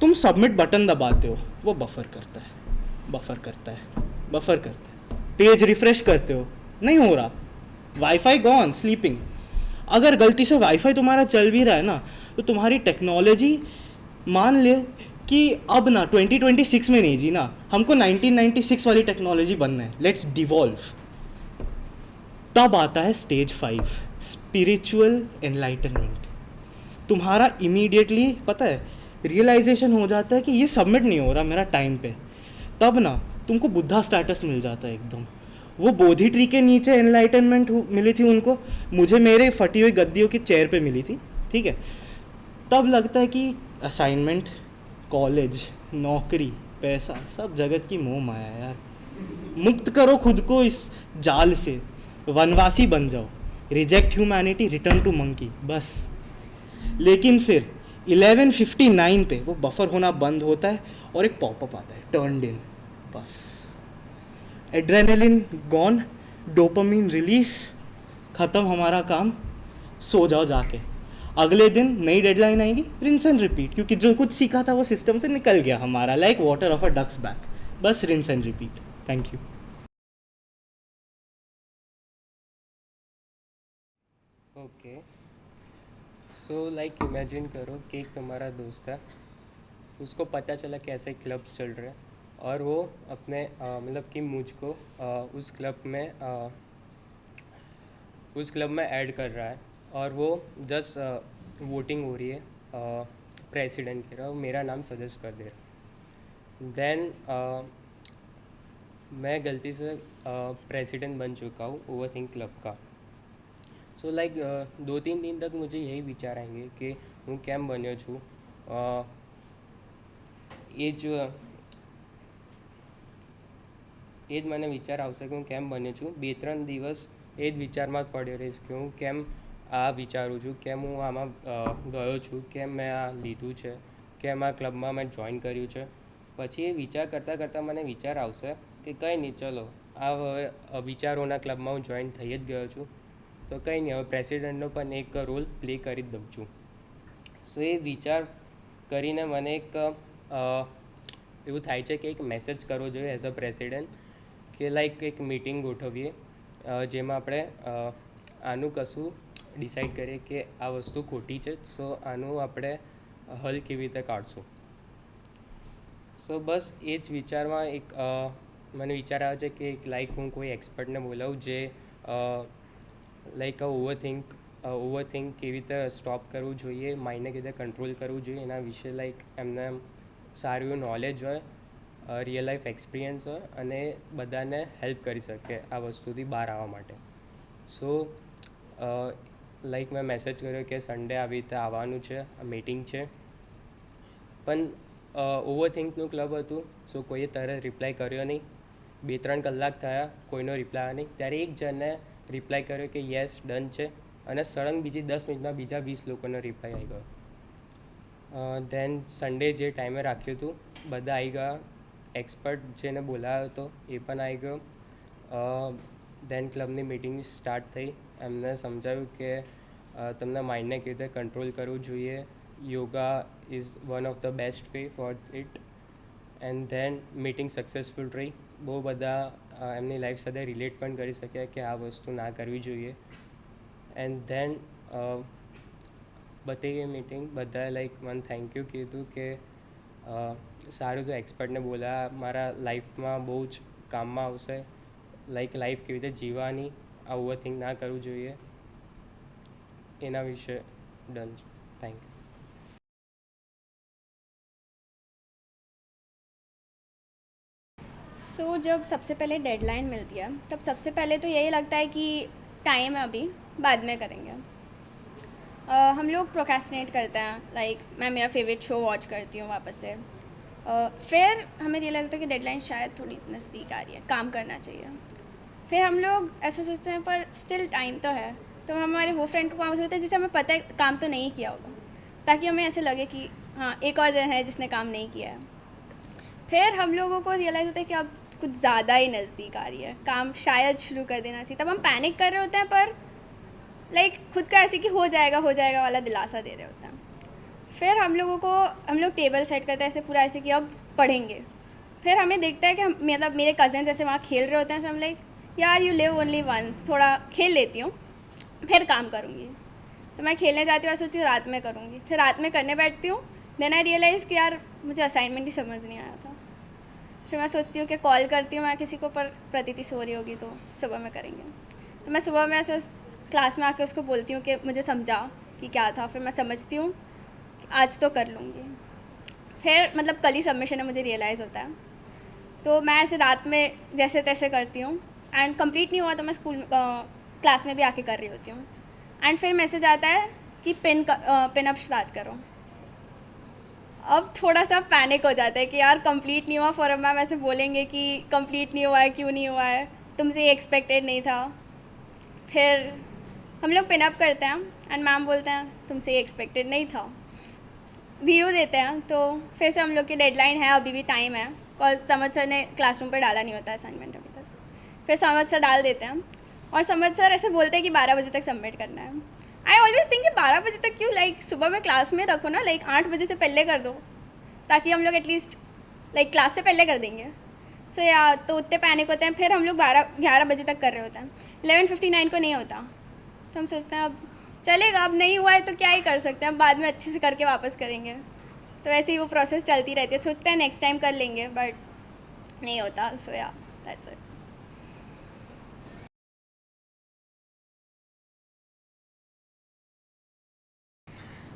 तुम सबमिट बटन दबाते हो, वो बफर करता है. पेज रिफ्रेश करते हो, नहीं हो रहा, वाईफाई गॉन, स्लीपिंग. अगर गलती से वाईफाई तुम्हारा चल भी रहा है ना, तो तुम्हारी टेक्नोलॉजी मान ले कि अब ना 2026 में नहीं जी ना, हमको 1996 वाली टेक्नोलॉजी बनना है. Let's devolve. तब आता है स्टेज 5, स्पिरिचुअल एनलाइटनमेंट. तुम्हारा इमीडिएटली पता है रियलाइजेशन हो जाता है कि ये सबमिट नहीं हो रहा मेरा टाइम पे. तब ना तुमको बुद्धा स्टेटस मिल जाता है एकदम. वो बोधि ट्री के नीचे एनलाइटनमेंट मिली थी उनको, मुझे मेरे फटी हुई गद्दियों की चेयर पे मिली थी. ठीक है. तब लगता है कि असाइनमेंट, कॉलेज, नौकरी, पैसा, सब जगत की मोह माया यार. मुक्त करो खुद को इस जाल से, वनवासी बन जाओ. Reject humanity, return to monkey, बस. लेकिन फिर 11:59 पे वो बफर होना बंद होता है और एक पॉपअप आता है, टर्न्ड इन. बस एड्रेनलिन गॉन, डोपामिन रिलीज, ख़त्म हमारा काम. सो जाओ जाके. अगले दिन नई डेडलाइन आएगी, रिंस एंड रिपीट. क्योंकि जो कुछ सीखा था वो सिस्टम से निकल गया हमारा, like water of a ducks back. बस rinse and repeat. Thank you. Okay, so like imagine करो कि एक तुम्हारा दोस्त है, उसको पता चला कि ऐसे क्लब्स चल रहे हैं और वो अपने मतलब कि मुझको उस क्लब में ऐड कर रहा है. और वो जस्ट वोटिंग हो रही है प्रेसिडेंट के रहा, मेरा नाम सजेस्ट कर दे रहा. देन मैं गलती से प्रेसिडेंट बन चुका हूँ ओवरथिंक क्लब का. सो लाइक 2-3 दिन तक मुझे यही विचार आएंगे कि હું કેમ બન્યો છું. એ જ મને વિચાર આવશે કે હું કેમ બન્યો છું. 2-3 દિવસ એ જ વિચારમાં જ પડ્યો રહીશ કે હું કેમ આ વિચારું છું, કેમ હું આમાં ગયો છું, કેમ મેં આ લીધું છે, કેમ આ ક્લબમાં મેં જોઈન કર્યું છે. પછી એ વિચાર કરતાં કરતાં મને વિચાર આવશે કે કંઈ નહીં, ચલો આ હવે વિચારોના ક્લબમાં હું જોઈન થઈ જ ગયો છું, તો કંઈ નહીં, હવે પ્રેસિડેન્ટનો પણ એક રોલ પ્લે કરી જ દઉં છું. સો એ વિચાર કરીને મને એક એવું થાય છે કે એક મેસેજ કરવો જોઈએ એઝ અ પ્રેસિડેન્ટ, કે લાઈક એક મીટિંગ ગોઠવીએ જેમાં આપણે આનું કશું ડિસાઈડ કરીએ કે આ વસ્તુ ખોટી છે, સો આનું આપણે હલ કેવી રીતે કાઢશું. સો બસ એ જ વિચારમાં એક મને વિચાર આવે છે કે લાઈક હું કોઈ એક્સપર્ટને બોલાવું જે લાઈક ઓવરથિંક કેવી રીતે સ્ટોપ કરવું જોઈએ, માઇન્ડને કેવી રીતે કંટ્રોલ કરવું જોઈએ, એના વિશે લાઈક એમને સારું એવું નોલેજ હોય, રિયલ લાઈફ એક્સપિરિયન્સ હોય અને બધાને હેલ્પ કરી શકે આ વસ્તુથી બહાર આવવા માટે. સો લાઈક મેં મેસેજ કર્યો કે સન્ડે આવી રીતે આવવાનું છે, મીટિંગ છે. પણ ઓવરથિંકનું ક્લબ હતું, સો કોઈએ તરત રિપ્લાય કર્યો નહીં. 2-3 કલાક થયા, કોઈનો રિપ્લાય આવ્યો નહીં. ત્યારે એક જણને રિપ્લાય કર્યો કે યસ ડન છે, અને સડન બીજી 10 મિનિટમાં બીજા 20 લોકોનો રિપ્લાય આવી ગયો. ધેન સન્ડે જે ટાઈમે રાખ્યું હતું બધા આવી ગયા, એક્સપર્ટ જેને બોલાવ્યો હતો એ પણ આવી ગયો. ધેન ક્લબની મિટિંગ સ્ટાર્ટ થઈ. એમને સમજાવ્યું કે તમને માઇન્ડને કેવી રીતે કંટ્રોલ કરવું જોઈએ. Yoga is one of the best way four it. And then meeting successful રહી. બહુ બધા એમની લાઈફ સાથે રિલેટ પણ કરી શક્યા કે આ વસ્તુ ના કરવી જોઈએ. એન્ડ ધેન બધી ગઈ મિટિંગ. બધાએ લાઈક મને થેન્ક યુ કીધું કે સારું તો એક્સપર્ટને બોલાવ્યા, મારા લાઈફમાં બહુ જ કામમાં આવશે. લાઈક લાઈફ કેવી રીતે જીવવાની, આ ઓવરથિંક ના કરવું જોઈએ, એના વિશે ડન છે. Thank you. सो जब सबसे पहले डेडलाइन मिलती है तब सबसे पहले तो यही लगता है कि टाइम है अभी, बाद में करेंगे. हम लोग प्रोक्रेस्टिनेट करते हैं. लाइक मैं मेरा फेवरेट शो वॉच करती हूँ वापस से. फिर हमें रियलाइज़ होता है कि डेडलाइन शायद थोड़ी नज़दीक आ रही है, काम करना चाहिए. फिर हम लोग ऐसा सोचते हैं पर स्टिल टाइम तो है, तो हम हमारे वो फ्रेंड को काम करते हैं जिसे हमें पता है काम तो नहीं किया होगा, ताकि हमें ऐसे लगे कि हाँ एक और जन है जिसने काम नहीं किया है. फिर हम लोगों को रियलाइज़ होता है कि अब कुछ ज़्यादा ही नज़दीक आ रही है, काम शायद शुरू कर देना चाहिए. तब हम पैनिक कर रहे होते हैं पर लाइक खुद का ऐसे कि हो जाएगा वाला दिलासा दे रहे होते हैं. फिर हम लोग टेबल सेट करते हैं ऐसे पूरा ऐसे कि अब पढ़ेंगे. फिर हमें देखता है कि हम मतलब मेरे कज़न जैसे वहाँ खेल रहे होते हैं, तो हम लाइक यार यू लिव ओनली वंस, थोड़ा खेल लेती हूँ फिर काम करूँगी. तो मैं खेलने जाती हूँ और सोचती हूँ रात में करूँगी. फिर रात में करने बैठती हूँ. देन आई रियलाइज़ कि यार मुझे असाइनमेंट ही समझ नहीं आया था. फिर मैं सोचती हूँ कि कॉल करती हूँ मैं किसी को, पर प्रतीति सो रही होगी तो सुबह में करेंगे. तो मैं सुबह में ऐसे क्लास में आके उसको बोलती हूँ कि मुझे समझा कि क्या था. फिर मैं समझती हूँ कि आज तो कर लूँगी. फिर मतलब कल ही सबमिशन है, मुझे रियलाइज़ होता है. तो मैं ऐसे रात में जैसे तैसे करती हूँ एंड कंप्लीट नहीं हुआ तो मैं क्लास में भी आके कर रही होती हूँ. एंड फिर मैसेज आता है कि पिन अप स्टार्ट करो. अब थोड़ा सा पैनिक हो जाता है कि यार कंप्लीट नहीं हुआ. फॉर मैम ऐसे बोलेंगे कि कंप्लीट नहीं हुआ है, क्यों नहीं हुआ है, तुमसे ये एक्सपेक्टेड नहीं था. फिर हम लोग पिन अप करते हैं एंड मैम बोलते हैं तुमसे ये एक्सपेक्टेड नहीं था. 0 देते हैं. तो फिर से हम लोग की डेडलाइन है, अभी भी टाइम है, कॉज समझ सर ने क्लासरूम पर डाला नहीं होता असाइनमेंट अभी तक. फिर समझ सर डाल देते हैं और समझ सर ऐसे बोलते हैं कि 12 बजे तक सबमिट करना है. आई ऑलवेज थिंक कि 12 बजे तक क्यों, लाइक सुबह में क्लास में रखो ना, लाइक 8 बजे से पहले कर दो, ताकि हम लोग एटलीस्ट लाइक क्लास से पहले कर देंगे. सो या तो उतने पैनिक होते हैं. फिर हम लोग 11 बजे तक कर रहे होते हैं. 11:59 को नहीं होता तो हम सोचते हैं अब चलेगा, अब नहीं हुआ है तो क्या ही कर सकते हैं, अब बाद में अच्छे से करके वापस करेंगे. तो ऐसे ही वो प्रोसेस चलती रहती है. सोचते हैं नेक्स्ट टाइम कर लेंगे बट नहीं होता. सो या दैट्स इट.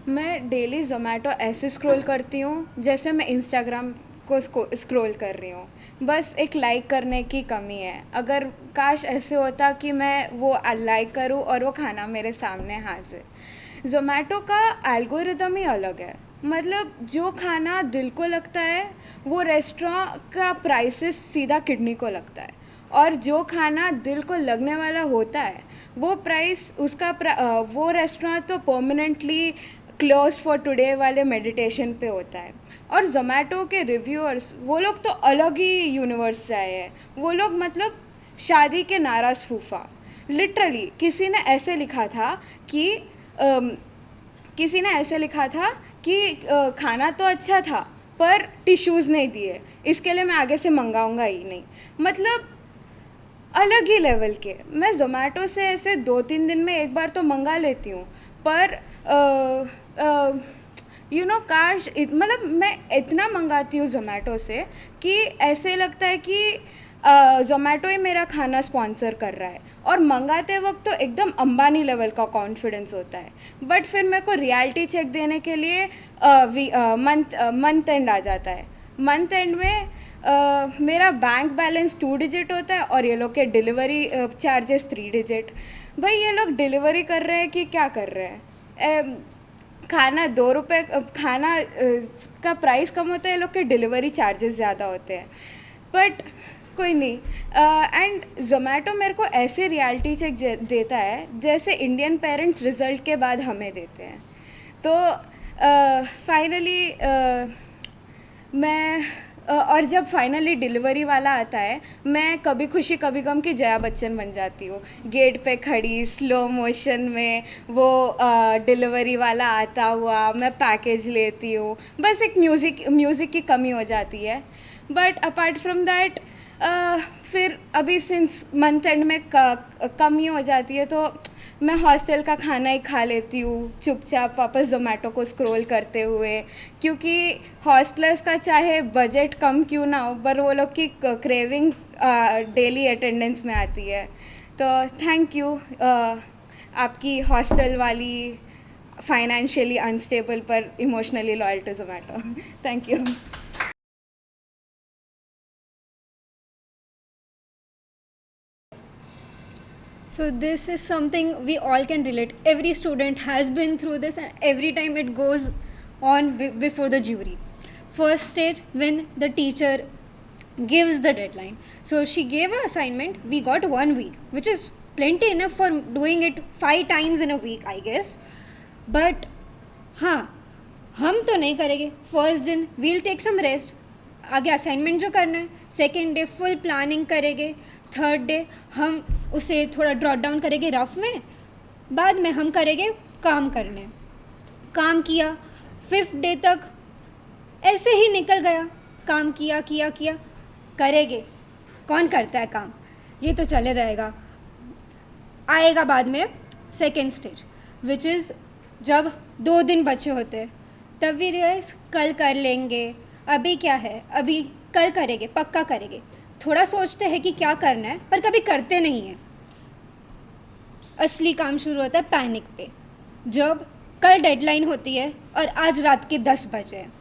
मैं डेली ज़ोमैटो ऐसे स्क्रॉल करती हूँ जैसे मैं इंस्टाग्राम को स्क्रॉल कर रही हूँ. बस एक लाइक करने की कमी है. अगर काश ऐसे होता कि मैं वो लाइक करूँ और वो खाना मेरे सामने हाजिर. ज़ोमैटो का एल्गोरिदम ही अलग है. मतलब जो खाना दिल को लगता है वो रेस्टोरेंट का प्राइसेस सीधा किडनी को लगता है, और जो खाना दिल को लगने वाला होता है वो प्राइस उसका वो रेस्टोरेंट तो परमानेंटली क्लोज फॉर टुडे वाले मेडिटेशन पे होता है. और ज़ोमैटो के रिव्यूअर्स वो लोग तो अलग ही यूनिवर्स से आए हैं. वो लोग मतलब शादी के नाराज़ फूफा. लिटरली किसी ने ऐसे लिखा था कि खाना तो अच्छा था पर टिश्यूज़ नहीं दिए, इसके लिए मैं आगे से मंगाऊंगा ही नहीं. मतलब अलग ही लेवल के. मैं ज़ोमैटो से ऐसे 2-3 दिन में एक बार तो मंगा लेती हूँ, पर काश मतलब मैं इतना मंगाती हूँ ज़ोमैटो से कि ऐसे लगता है कि ज़ोमैटो ही मेरा खाना स्पॉन्सर कर रहा है. और मंगाते वक्त तो एकदम अंबानी लेवल का कॉन्फिडेंस होता है, बट फिर मेरे को रियलिटी चेक देने के लिए मंथ एंड आ जाता है. मंथ एंड में मेरा बैंक बैलेंस 2 डिजिट होता है और ये लोग के डिलीवरी चार्जेस 3 डिजिट. भाई ये लोग डिलीवरी कर रहे हैं कि क्या कर रहे हैं. खाना 2 रुपये, खाना का प्राइस कम होता है, ये लोग के डिलीवरी चार्जेस ज़्यादा होते हैं. बट कोई नहीं. एंड ज़ोमैटो मेरे को ऐसे रियलिटी चेक देता है जैसे इंडियन पेरेंट्स रिज़ल्ट के बाद हमें देते हैं. तो फाइनली मैं और जब फाइनली डिलीवरी वाला आता है, मैं कभी खुशी कभी गम की जया बच्चन बन जाती हूँ। गेट पे खड़ी स्लो मोशन में वो डिलीवरी वाला आता हुआ, मैं पैकेज लेती हूँ। बस एक म्यूज़िक की कमी हो जाती है। बट अपार्ट फ्रॉम दैट फिर अभी सिंस मंथ एंड में कमी हो जाती है, तो मैं हॉस्टल का खाना ही खा लेती हूँ चुपचाप वापस ज़ोमैटो को स्क्रॉल करते हुए, क्योंकि हॉस्टलर्स का चाहे बजट कम क्यों ना हो, पर वो लोग की क्रेविंग डेली अटेंडेंस में आती है। तो थैंक यू आपकी हॉस्टल वाली फाइनेंशियली अनस्टेबल पर emotionally loyal to Zomato. Thank you. So this is something we all can relate. Every student has been through this, and every time it goes on before the jury. First stage, when the teacher gives the deadline. So she gave an assignment, we got 1 week, which is plenty enough for doing it 5 times in a week, I guess. But हाँ, हम तो नहीं करेंगे. First दिन we'll take some rest, आगे assignment जो करना है. सेकेंड डे फुल प्लानिंग करेंगे. थर्ड डे हम उसे थोड़ा ड्रॉट डाउन करेंगे रफ में. बाद में हम करेंगे काम करने. काम किया. फिफ्थ डे तक ऐसे ही निकल गया. काम किया किया किया. करेंगे, कौन करता है काम, ये तो चले जाएगा. आएगा बाद में सेकेंड स्टेज, विच इज़ जब 2 दिन बचे होते हैं, तब भी रियलाइज कल कर लेंगे, अभी क्या है, अभी कल करेंगे, पक्का करेंगे. थोड़ा सोचते हैं कि क्या करना है, पर कभी करते नहीं हैं. असली काम शुरू होता है पैनिक पे, जब कल डेडलाइन होती है और आज रात के 10 बजे है.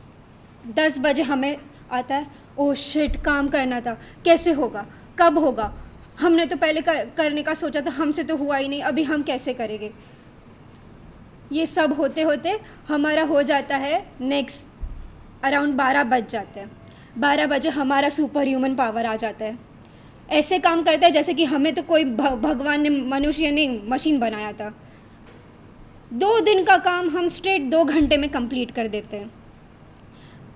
10 बजे हमें आता है, ओह शिट, काम करना था, कैसे होगा, कब होगा, हमने तो पहले करने का सोचा था, हमसे तो हुआ ही नहीं, अभी हम कैसे करेंगे. ये सब होते होते हमारा हो जाता है नेक्स्ट अराउंड 12 बज जाते हैं. 12 बजे हमारा सुपर ह्यूमन पावर आ जाता है. ऐसे काम करता है जैसे कि हमें तो कोई भगवान ने मनुष्य ने मशीन बनाया था. 2 दिन का काम हम स्ट्रेट 2 घंटे में कंप्लीट कर देते हैं.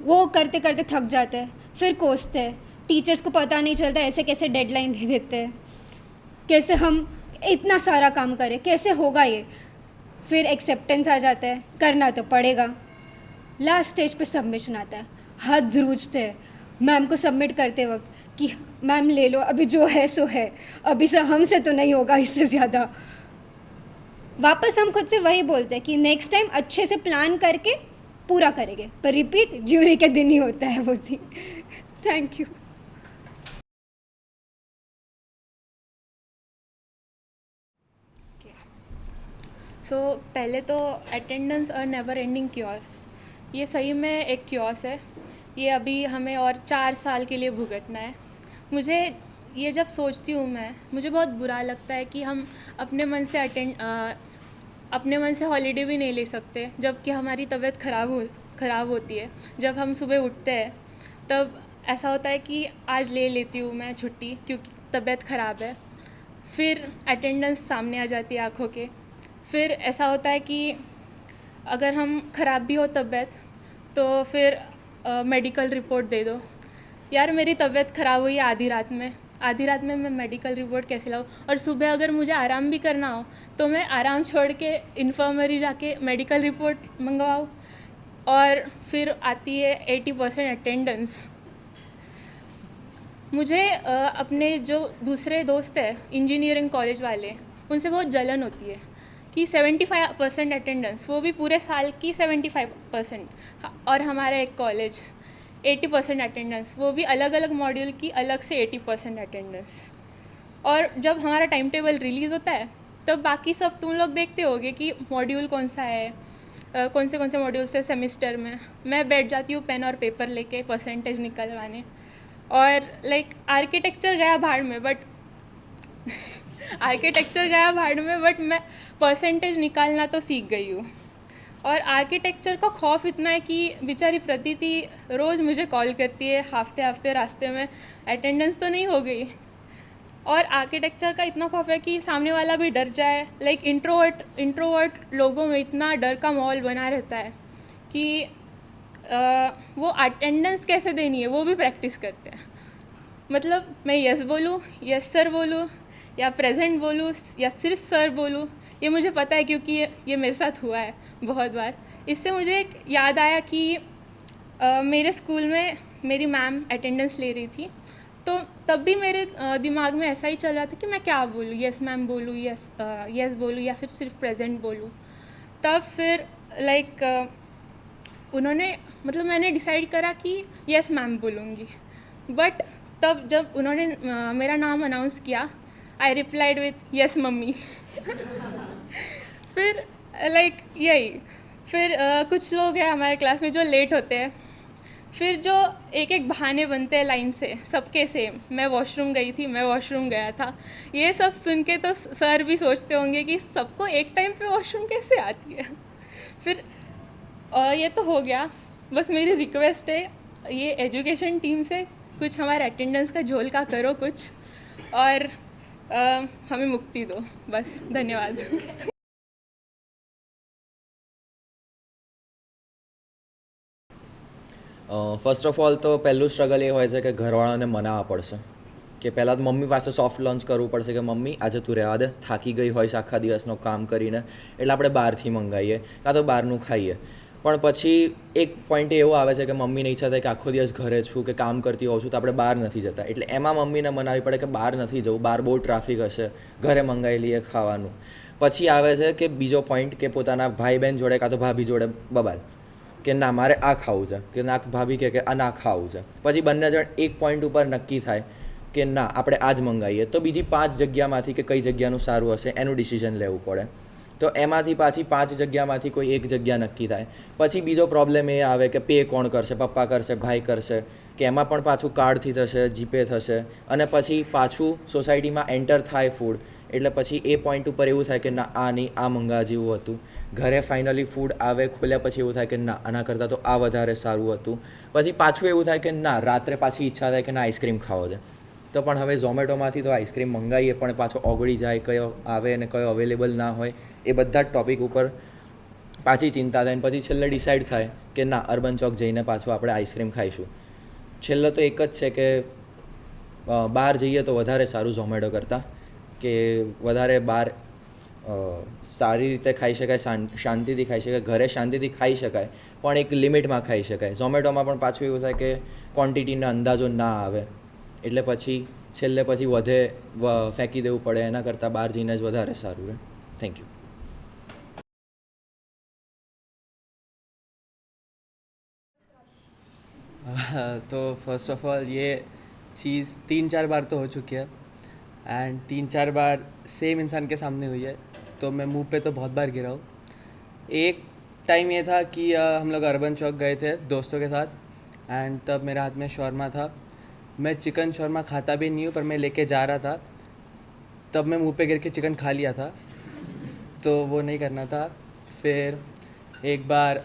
वो करते करते थक जाते हैं, फिर कोसते हैं. टीचर्स को पता नहीं चलता ऐसे कैसे डेडलाइन दे देते हैं, कैसे हम इतना सारा काम करें, कैसे होगा ये. फिर एक्सेप्टेंस आ जाता है, करना तो पड़ेगा. लास्ट स्टेज पे सबमिशन आता है. हाथ ध्रूजते हैं मैम को सबमिट करते वक्त कि मैम ले लो, अभी जो है सो है, अभी से हमसे तो नहीं होगा इससे ज़्यादा. वापस हम खुद से वही बोलते हैं कि नेक्स्ट टाइम अच्छे से प्लान करके पूरा करेंगे, पर रिपीट ज्यूरी के दिन ही होता है वो दिन. Thank you. सो पहले तो अटेंडेंस और नेवर एंडिंग क्योस, ये सही में एक क्योस है. ये अभी हमें और 4 साल के लिए भुगतना है. मुझे ये जब सोचती हूँ मैं, मुझे बहुत बुरा लगता है कि हम अपने मन से हॉलीडे भी नहीं ले सकते, जबकि हमारी तबीयत ख़राब होती है. जब हम सुबह उठते हैं तब ऐसा होता है कि आज ले लेती हूँ मैं छुट्टी क्योंकि तबीयत ख़राब है. फिर अटेंडेंस सामने आ जाती है आँखों के. फिर ऐसा होता है कि अगर हम ख़राब भी हो तबीयत तो फिर मेडिकल रिपोर्ट दे दो. यार मेरी तबीयत ख़राब हुई आधी रात में मैं मेडिकल रिपोर्ट कैसे लाऊँ. और सुबह अगर मुझे आराम भी करना हो तो मैं आराम छोड़ के इन्फर्मरी जाके मेडिकल रिपोर्ट मंगवाऊँ. और फिर आती है 80% अटेंडेंस. मुझे अपने जो दूसरे दोस्त हैं इंजीनियरिंग कॉलेज वाले, उनसे बहुत जलन होती है कि 75% अटेंडेंस, वो भी पूरे साल की 75%, और हमारा एक कॉलेज 80% अटेंडेंस, वो भी अलग अलग मॉड्यूल की अलग से 80% अटेंडेंस. और जब हमारा टाइम टेबल रिलीज़ होता है तब बाकी सब तुम लोग देखते होगे कि मॉड्यूल कौन सा है, कौन से मॉड्यूल्स है सेमिस्टर में. मैं बैठ जाती हूँ पेन और पेपर लेके परसेंटेज निकलवाने. और लाइक आर्किटेक्चर गया भाड़ में, बट मैं परसेंटेज निकालना तो सीख गई हूँ. और आर्किटेक्चर का खौफ इतना है कि बेचारी प्रतीति रोज़ मुझे कॉल करती है हफ्ते रास्ते में, अटेंडेंस तो नहीं हो गई. और आर्किटेक्चर का इतना खौफ है कि सामने वाला भी डर जाए. लाइक इंट्रोवर्ट लोगों में इतना डर का माहौल बना रहता है कि वो अटेंडेंस कैसे देनी है वो भी प्रैक्टिस करते हैं। मतलब मैं यस बोलूँ, यस सर बोलूँ, या प्रेजेंट बोलूँ, या सिर्फ सर बोलूँ, ये मुझे पता है क्योंकि ये मेरे साथ हुआ है बहुत बार। इससे मुझे एक याद आया कि मेरे स्कूल में मेरी मैम अटेंडेंस ले रही थी, तो तब भी मेरे दिमाग में ऐसा ही चल रहा था कि मैं क्या बोलूँ, यस मैम बोलूँ, यस बोलूँ, या फिर सिर्फ प्रेजेंट बोलूँ। तब फिर उन्होंने मतलब मैंने डिसाइड करा कि यस मैम बोलूँगी। बट तब जब उन्होंने मेरा नाम अनाउंस किया, I replied with yes mummy. फिर यही फिर कुछ लोग हैं हमारे क्लास में जो लेट होते हैं, फिर जो एक एक बहाने बनते हैं लाइन से सबके सेम, मैं वॉशरूम गई थी, मैं वॉशरूम गया था, ये सब सुन के तो सर भी सोचते होंगे कि सबको एक टाइम पे वॉशरूम कैसे आती है। फिर ये तो हो गया। बस मेरी रिक्वेस्ट है ये एजुकेशन टीम से, कुछ हमारे अटेंडेंस का झोल का करो कुछ, और हमें मुक्ति दो। बस, धन्यवाद। ફર્સ્ટ ઓફ ઓલ તો પહેલું સ્ટ્રગલ એ હોય છે કે ઘરવાળાને મનાવવા પડશે, કે પહેલાં તો મમ્મી પાસે સોફ્ટ લોન્ચ કરવું પડશે કે મમ્મી આજે તું રહેવા દે, થાકી ગઈ હોઈશ આખા દિવસનો કામ કરીને, એટલે આપણે બહારથી મંગાવીએ કાં તો બહારનું ખાઈએ. પણ પછી એક પોઈન્ટ એવો આવે છે કે મમ્મીને ઈચ્છા થાય કે આખો દિવસ ઘરે છું કે કામ કરતી હોઉં છું તો આપણે બહાર નથી જતા, એટલે એમાં મમ્મીને મનાવવી પડે કે બહાર નથી જવું, બહાર બહુ ટ્રાફિક હશે, ઘરે મંગાવી લઈએ ખાવાનું. પછી આવે છે કે બીજો પોઈન્ટ કે પોતાના ભાઈ બહેન જોડે કાં તો ભાભી જોડે બબાલ કે ના મારે આ ખાવું છે, કે ના ભાભી કહે કે આ ના ખાવું છે. પછી બંને જણ એક પોઈન્ટ ઉપર નક્કી થાય કે ના આપણે આ જ મંગાવીએ, તો બીજી 5 જગ્યામાંથી કે કઈ જગ્યાનું સારું હશે એનું ડિસિઝન લેવું પડે. તો એમાંથી પાછી 5 જગ્યામાંથી કોઈ એક જગ્યા નક્કી થાય. પછી બીજો પ્રોબ્લેમ એ આવે કે પે કોણ કરશે, પપ્પા કરશે, ભાઈ કરશે, કે એમાં પણ પાછું કાર્ડથી થશે, જીપે થશે, અને પછી પાછું સોસાયટીમાં એન્ટર થાય ફૂડ, એટલે પછી એ પોઈન્ટ ઉપર એવું થાય કે ના આ નહીં, આ મંગાવવા જેવું હતું. ઘરે ફાઇનલી ફૂડ આવે, ખોલ્યા પછી એવું થાય કે ના આના કરતાં તો આ વધારે સારું હતું. પછી પાછું એવું થાય કે ના રાત્રે પાછી ઈચ્છા થાય કે ના આઈસ્ક્રીમ ખાવો છે, તો પણ હવે ઝોમેટોમાંથી તો આઈસ્ક્રીમ મંગાવીએ પણ પાછો ઓગળી જાય, કયો આવે અને કયો અવેલેબલ ના હોય, એ બધા જ ટૉપિક ઉપર પાછી ચિંતા થાય. પછી છેલ્લે ડિસાઇડ થાય કે ના અર્બન ચોક જઈને પાછું આપણે આઈસ્ક્રીમ ખાઈશું. છેલ્લે તો એક જ છે કે બહાર જઈએ તો વધારે સારું ઝોમેટો કરતાં, કે વધારે બહાર સારી રીતે ખાઈ શકાય, શાંતિથી ખાઈ શકાય, ઘરે શાંતિથી ખાઈ શકાય પણ એક લિમિટમાં ખાઈ શકાય. ઝોમેટોમાં પણ પાછું એવું થાય કે ક્વોન્ટિટીના અંદાજો ના આવે, એટલે પછી છેલ્લે પછી વધે ફેંકી દેવું પડે, એના કરતાં બહાર જઈને જ વધારે સારું રહે. Thank you. तो फर्स्ट ऑफ ऑल ये चीज़ 3-4 बार तो हो चुकी है, एंड 3-4 बार सेम इंसान के सामने हुई है, तो मैं मुंह पे तो बहुत बार गिरा हूँ. एक टाइम ये था कि हम लोग अर्बन चौक गए थे दोस्तों के साथ, एंड तब मेरे हाथ में शौरमा था. मैं चिकन शौरमा खाता भी नहीं हूँ, पर मैं लेके जा रहा था, तब मैं मुंह पे गिर के चिकन खा लिया था, तो वो नहीं करना था. फिर एक बार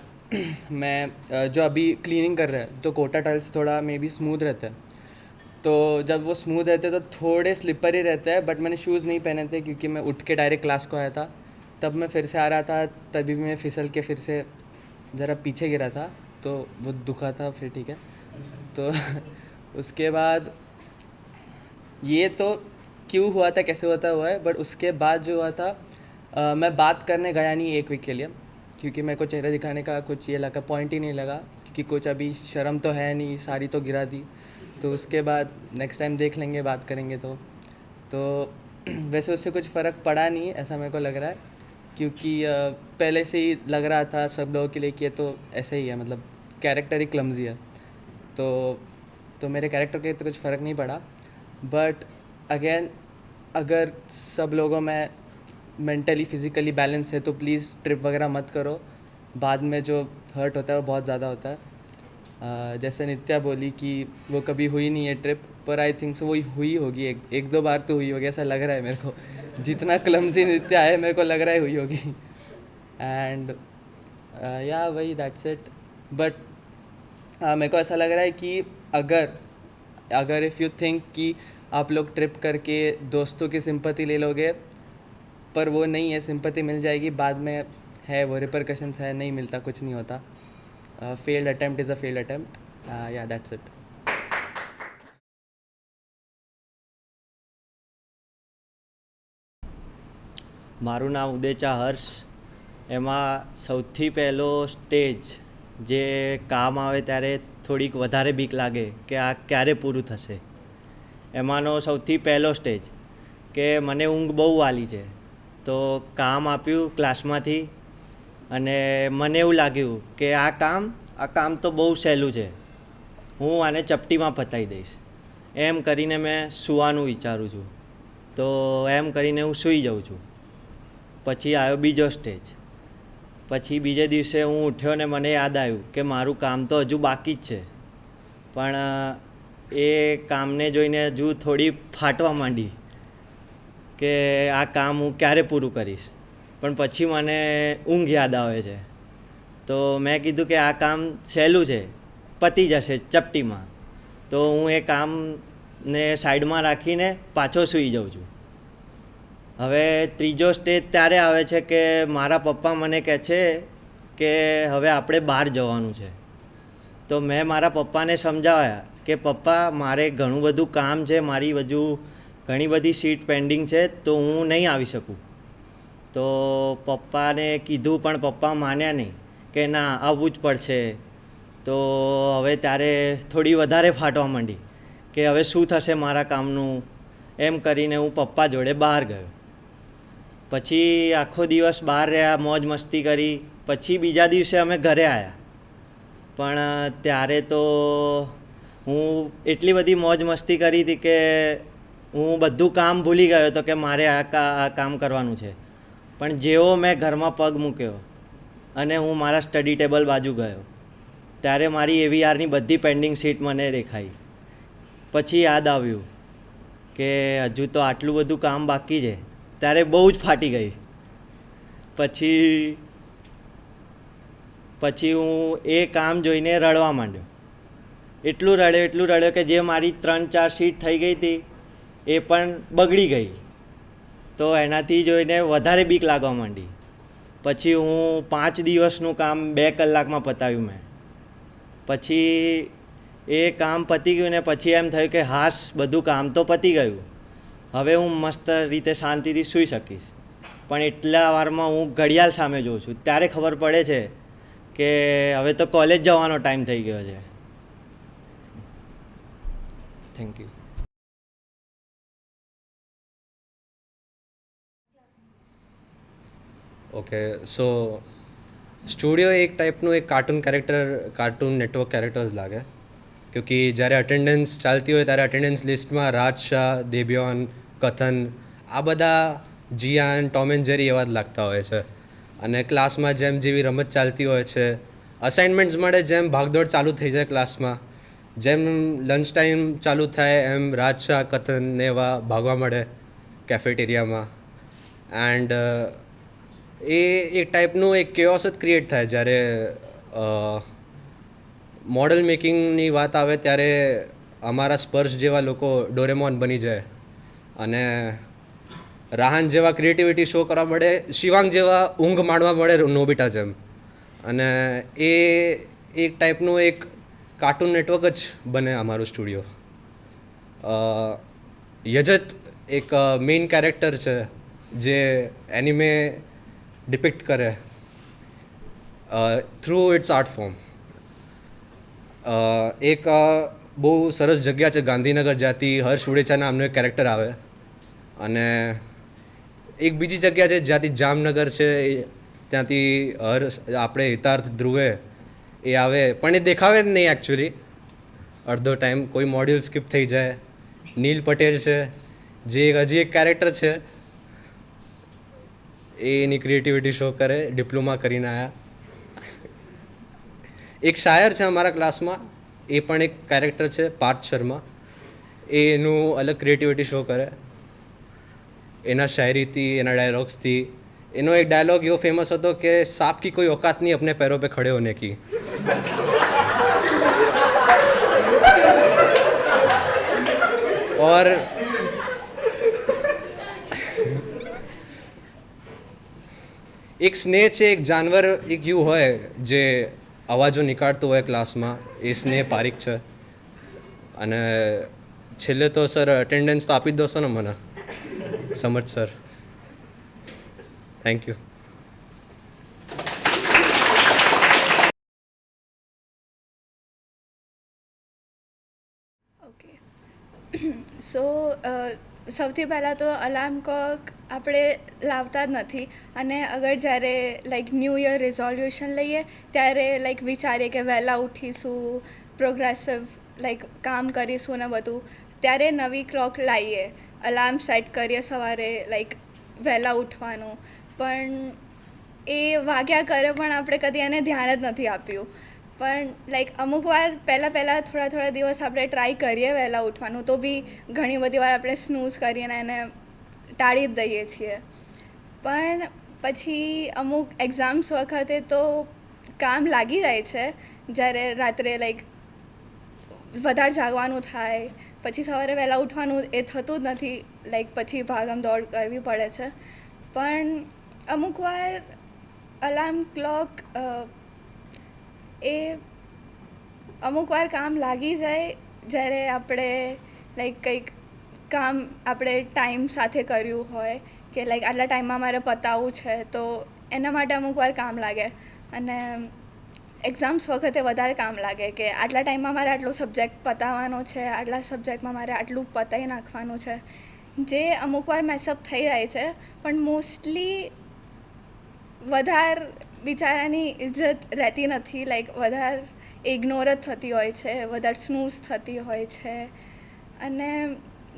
मैं जो अभी क्लीनिंग कर रहे हैं तो कोटा टाइल्स थोड़ा मे बी स्मूथ रहता है, तो जब वो स्मूथ रहते हैं तो थोड़े स्लिपर ही रहते हैं, बट मैंने शूज़ नहीं पहने थे क्योंकि मैं उठ के डायरेक्ट क्लास को आया था. तब मैं फिर से आ रहा था, तभी मैं फिसल के फिर से ज़रा पीछे गिरा था, तो वो दुखा था. फिर ठीक है, तो उसके बाद ये तो क्यों हुआ था, कैसे हुआ है, बट उसके बाद जो हुआ था मैं बात करने गया नहीं 1 वीक के लिए, क्योंकि मेरे को चेहरा दिखाने का कुछ ये लगा, पॉइंट ही नहीं लगा, क्योंकि कुछ अभी शर्म तो है नहीं, सारी तो गिरा दी. तो उसके बाद नेक्स्ट टाइम देख लेंगे, बात करेंगे तो वैसे उससे कुछ फ़र्क पड़ा नहीं ऐसा मेरे को लग रहा है, क्योंकि पहले से ही लग रहा था सब लोगों के लिए कि ये तो ऐसे ही है, मतलब कैरेक्टर ही क्लमजी है, तो मेरे कैरेक्टर के तो कुछ फ़र्क नहीं पड़ा. बट अगेन अगर सब लोगों में मेंटली फिज़िकली बैलेंस है तो प्लीज़ ट्रिप वगैरह मत करो, बाद में जो हर्ट होता है वो बहुत ज़्यादा होता है. जैसे नित्या बोली कि वो कभी हुई नहीं है ट्रिप, पर आई थिंक सो वो हुई होगी, एक दो बार तो हुई होगी, ऐसा लग रहा है मेरे को. जितना क्लमजी नित्या है मेरे को लग रहा है हुई होगी. एंड या वही दैट्स इट. बट मेरे को ऐसा लग रहा है कि अगर इफ़ यू थिंक कि आप लोग ट्रिप करके दोस्तों की सिंपैथी ले लोगे, पर वो नहीं है, सिंपैथी मिल जाएगी बाद में, है वो रिपरकशंस है, नहीं मिलता, कुछ नहीं होता. failed attempt is a failed attempt. Yeah, that's it. મારું નામ ઉદેચા હર્ષ. એમાં સૌથી પહેલો સ્ટેજ જે કામ આવે ત્યારે થોડીક વધારે બીક લાગે કે આ ક્યારે પૂરું થશે. એમાંનો સૌથી પહેલો સ્ટેજ કે મને ઊંઘ બહુ વાલી છે, તો કામ આપ્યું ક્લાસમાંથી અને મને એવું લાગ્યું કે આ કામ તો બહુ સહેલું છે, હું આને ચપટીમાં પતાવી દઈશ. એમ કરીને મેં સૂવાનું વિચારું છું, તો એમ કરીને હું સૂઈ જાઉં છું. પછી આવ્યો બીજો સ્ટેજ. પછી બીજે દિવસે હું ઉઠ્યો ને મને યાદ આવ્યું કે મારું કામ તો હજુ બાકી જ છે, પણ એ કામને જોઈને હજુ થોડી ફાટવા માંડી કે આ કામ હું ક્યારે પૂરું કરીશ. પણ પછી મને ઊંઘ યાદ આવે છે, તો મેં કીધું કે આ કામ સહેલું છે, પતી જશે ચપટીમાં. તો હું એ કામને સાઈડમાં રાખીને પાછો સૂઈ જાઉં છું. હવે ત્રીજો સ્ટેજ ત્યારે આવે છે કે મારા પપ્પા મને કહે છે કે હવે આપણે બહાર જવાનું છે. તો મેં મારા પપ્પાને સમજાવ્યા કે પપ્પા મારે ઘણું બધું કામ છે, મારી હજુ ઘણી બધી સીટ પેન્ડિંગ છે, તો હું નહીં આવી શકું. તો પપ્પાને કીધું પણ પપ્પા માન્યા નહીં કે ના આવવું જ પડશે. તો હવે ત્યારે થોડી વધારે ફાટવા માંડી કે હવે શું થશે મારા કામનું. એમ કરીને હું પપ્પા જોડે બહાર ગયો. પછી આખો દિવસ બહાર રહ્યા, મોજ મસ્તી કરી. પછી બીજા દિવસે અમે ઘરે આવ્યા, પણ ત્યારે તો હું એટલી બધી મોજ મસ્તી કરી હતી કે હું બધું કામ ભૂલી ગયો હતો કે મારે આ કામ કરવાનું છે. પણ જેવો મેં ઘરમાં પગ મૂક્યો અને હું મારા સ્ટડી ટેબલ બાજુ ગયો, ત્યારે મારી AVRની બધી પેન્ડિંગ સીટ મને દેખાઈ. પછી યાદ આવ્યું કે હજુ તો આટલું બધું કામ બાકી છે, ત્યારે બહુ જ ફાટી ગઈ. પછી હું એ કામ જોઈને રડવા માંડ્યો. એટલું રડ્યો કે જે મારી 3-4 સીટ થઈ ગઈ હતી એ પણ બગડી ગઈ. તો એનાથી જોઈને વધારે બીક લાગવા માંડી. પછી હું 5 દિવસનું કામ 2 કલાકમાં પતાવ્યું મેં. પછી એ કામ પતી ગયું ને પછી એમ થયું કે હાશ, બધું કામ તો પતી ગયું, હવે હું મસ્ત રીતે શાંતિથી સૂઈ શકીશ. પણ એટલા વારમાં હું ઘડિયાળ સામે જોઉં છું, ત્યારે ખબર પડે છે કે હવે તો કોલેજ જવાનો ટાઈમ થઈ ગયો છે. Thank you. Okay, so studio એક ટાઈપનું એક કાર્ટૂન નેટવર્ક કેરેક્ટર જ લાગે. ક્યોંકિ જ્યારે અટેન્ડન્સ ચાલતી હોય ત્યારે અટેન્ડન્સ લિસ્ટમાં રાજ શાહ, દેબ્યોન, કથન આ બધા જીયાન, ટોમ એન્ડ જેરી એવા જ લાગતા હોય છે. અને ક્લાસમાં જેવી રમત ચાલતી હોય છે, અસાઇનમેન્ટ્સ મળે, જેમ ભાગદોડ ચાલુ થઈ જાય ક્લાસમાં, જેમ લંચ ટાઈમ ચાલુ થાય એમ રાજ શાહ, કથન ને એવા ભાગવા મળે કેફેટેરિયામાં. એન્ડ એ એક ટાઈપનું એક કેઓસ જ ક્રિએટ થાય જ્યારે મોડલ મેકિંગની વાત આવે ત્યારે અમારા સ્પર્શ જેવા લોકો ડોરેમોન બની જાય અને રાહન જેવા ક્રિએટિવિટી શો કરવા મળે, શિવાંગ જેવા ઊંઘ માણવા મળે નોબિટા જેમ. અને એ એક ટાઈપનું એક કાર્ટૂન નેટવર્ક જ બને અમારું સ્ટુડિયો. યજત એક મેઇન કેરેક્ટર છે જે એનિમે ડિપિક્ટ કરે થ્રુ ઇટ્સ આર્ટ ફોર્મ. એક બહુ સરસ જગ્યા છે ગાંધીનગર, જ્યાંથી હર્ષ ઉડેચા નામનું એક કેરેક્ટર આવે. અને એક બીજી જગ્યા છે જ્યાંથી જામનગર છે, ત્યાંથી આપણે હિતાર્થ ધ્રુવે એ આવે, પણ એ દેખાવે જ નહીં એકચ્યુઅલી અડધો ટાઈમ, કોઈ મોડ્યુલ સ્કીપ થઈ જાય. નીલ પટેલ છે જે હજી એક કેરેક્ટર છે, એ એની ક્રિએટિવિટી શો કરે, ડિપ્લોમા કરીને આવ્યા. એક શાયર છે અમારા ક્લાસમાં, એ પણ એક કેરેક્ટર છે પાર્થ શર્મા, એ એનું અલગ ક્રિએટિવિટી શો કરે એના શાયરીથી, એના ડાયલોગ્સથી. એનો એક ડાયલોગ એવો ફેમસ હતો કે સાપ કી કોઈ औकात नहीं अपने पैरों पे खड़े होने की. और એક સ્નેહ છે, એક જાનવર એક યુ હોય જે અવાજો નીકાળતો હોય ક્લાસમાં એ સ્નેહ પારીખ છે. અને છેલ્લે તો સર અટેન્ડન્સ તો આપી જ દોશો ને મને, સમજ સર. Thank you. ઓકે, સો સૌથી પહેલાં તો અલાર્મ ક્લોક આપણે લાવતા જ નથી. અને અગર જ્યારે લાઈક ન્યૂ યર રિઝોલ્યુશન લઈએ ત્યારે લાઈક વિચારીએ કે વહેલા ઉઠીશું, પ્રોગ્રેસિવ લાઈક કામ કરીશું ને બધું, ત્યારે નવી ક્લોક લાવીએ, અલાર્મ સેટ કરીએ સવારે લાઈક વહેલા ઉઠવાનું. પણ એ વાગ્યા કરે પણ આપણે કદી એને ધ્યાન જ નથી આપ્યું. પણ લાઈક અમુક વાર પહેલાં થોડા દિવસ આપણે ટ્રાય કરીએ વહેલા ઉઠવાનું, તો બી ઘણી બધી વાર આપણે સ્નૂઝ કરીને એને ટાળી જ દઈએ છીએ. પણ પછી અમુક એક્ઝામ્સ વખતે તો કામ લાગી જાય છે, જ્યારે રાત્રે લાઈક વધારે જાગવાનું થાય, પછી સવારે વહેલા ઉઠવાનું એ થતું જ નથી, લાઈક પછી ભાગમ દોડ કરવી પડે છે. પણ અમુક વાર અલાર્મ ક્લોક એ અમુક વાર કામ લાગી જાય, જ્યારે આપણે લાઈક કંઈક કામ આપણે ટાઈમ સાથે કર્યું હોય કે લાઈક આટલા ટાઈમમાં મારે પતાવવું છે, તો એના માટે અમુક વાર કામ લાગે. અને એક્ઝામ્સ વખતે વધારે કામ લાગે કે આટલા ટાઈમમાં મારે આટલો સબ્જેક્ટ પતાવવાનો છે, આટલા સબ્જેક્ટમાં મારે આટલું પતાવી નાખવાનું છે, જે અમુક વાર મેસઅપ થઈ જાય છે. પણ મોસ્ટલી વધારે બિચારાની ઇજ્જત રહેતી નથી, લાઈક વધારે ઇગ્નોર જ થતી હોય છે, વધારે સ્નૂઝ થતી હોય છે. અને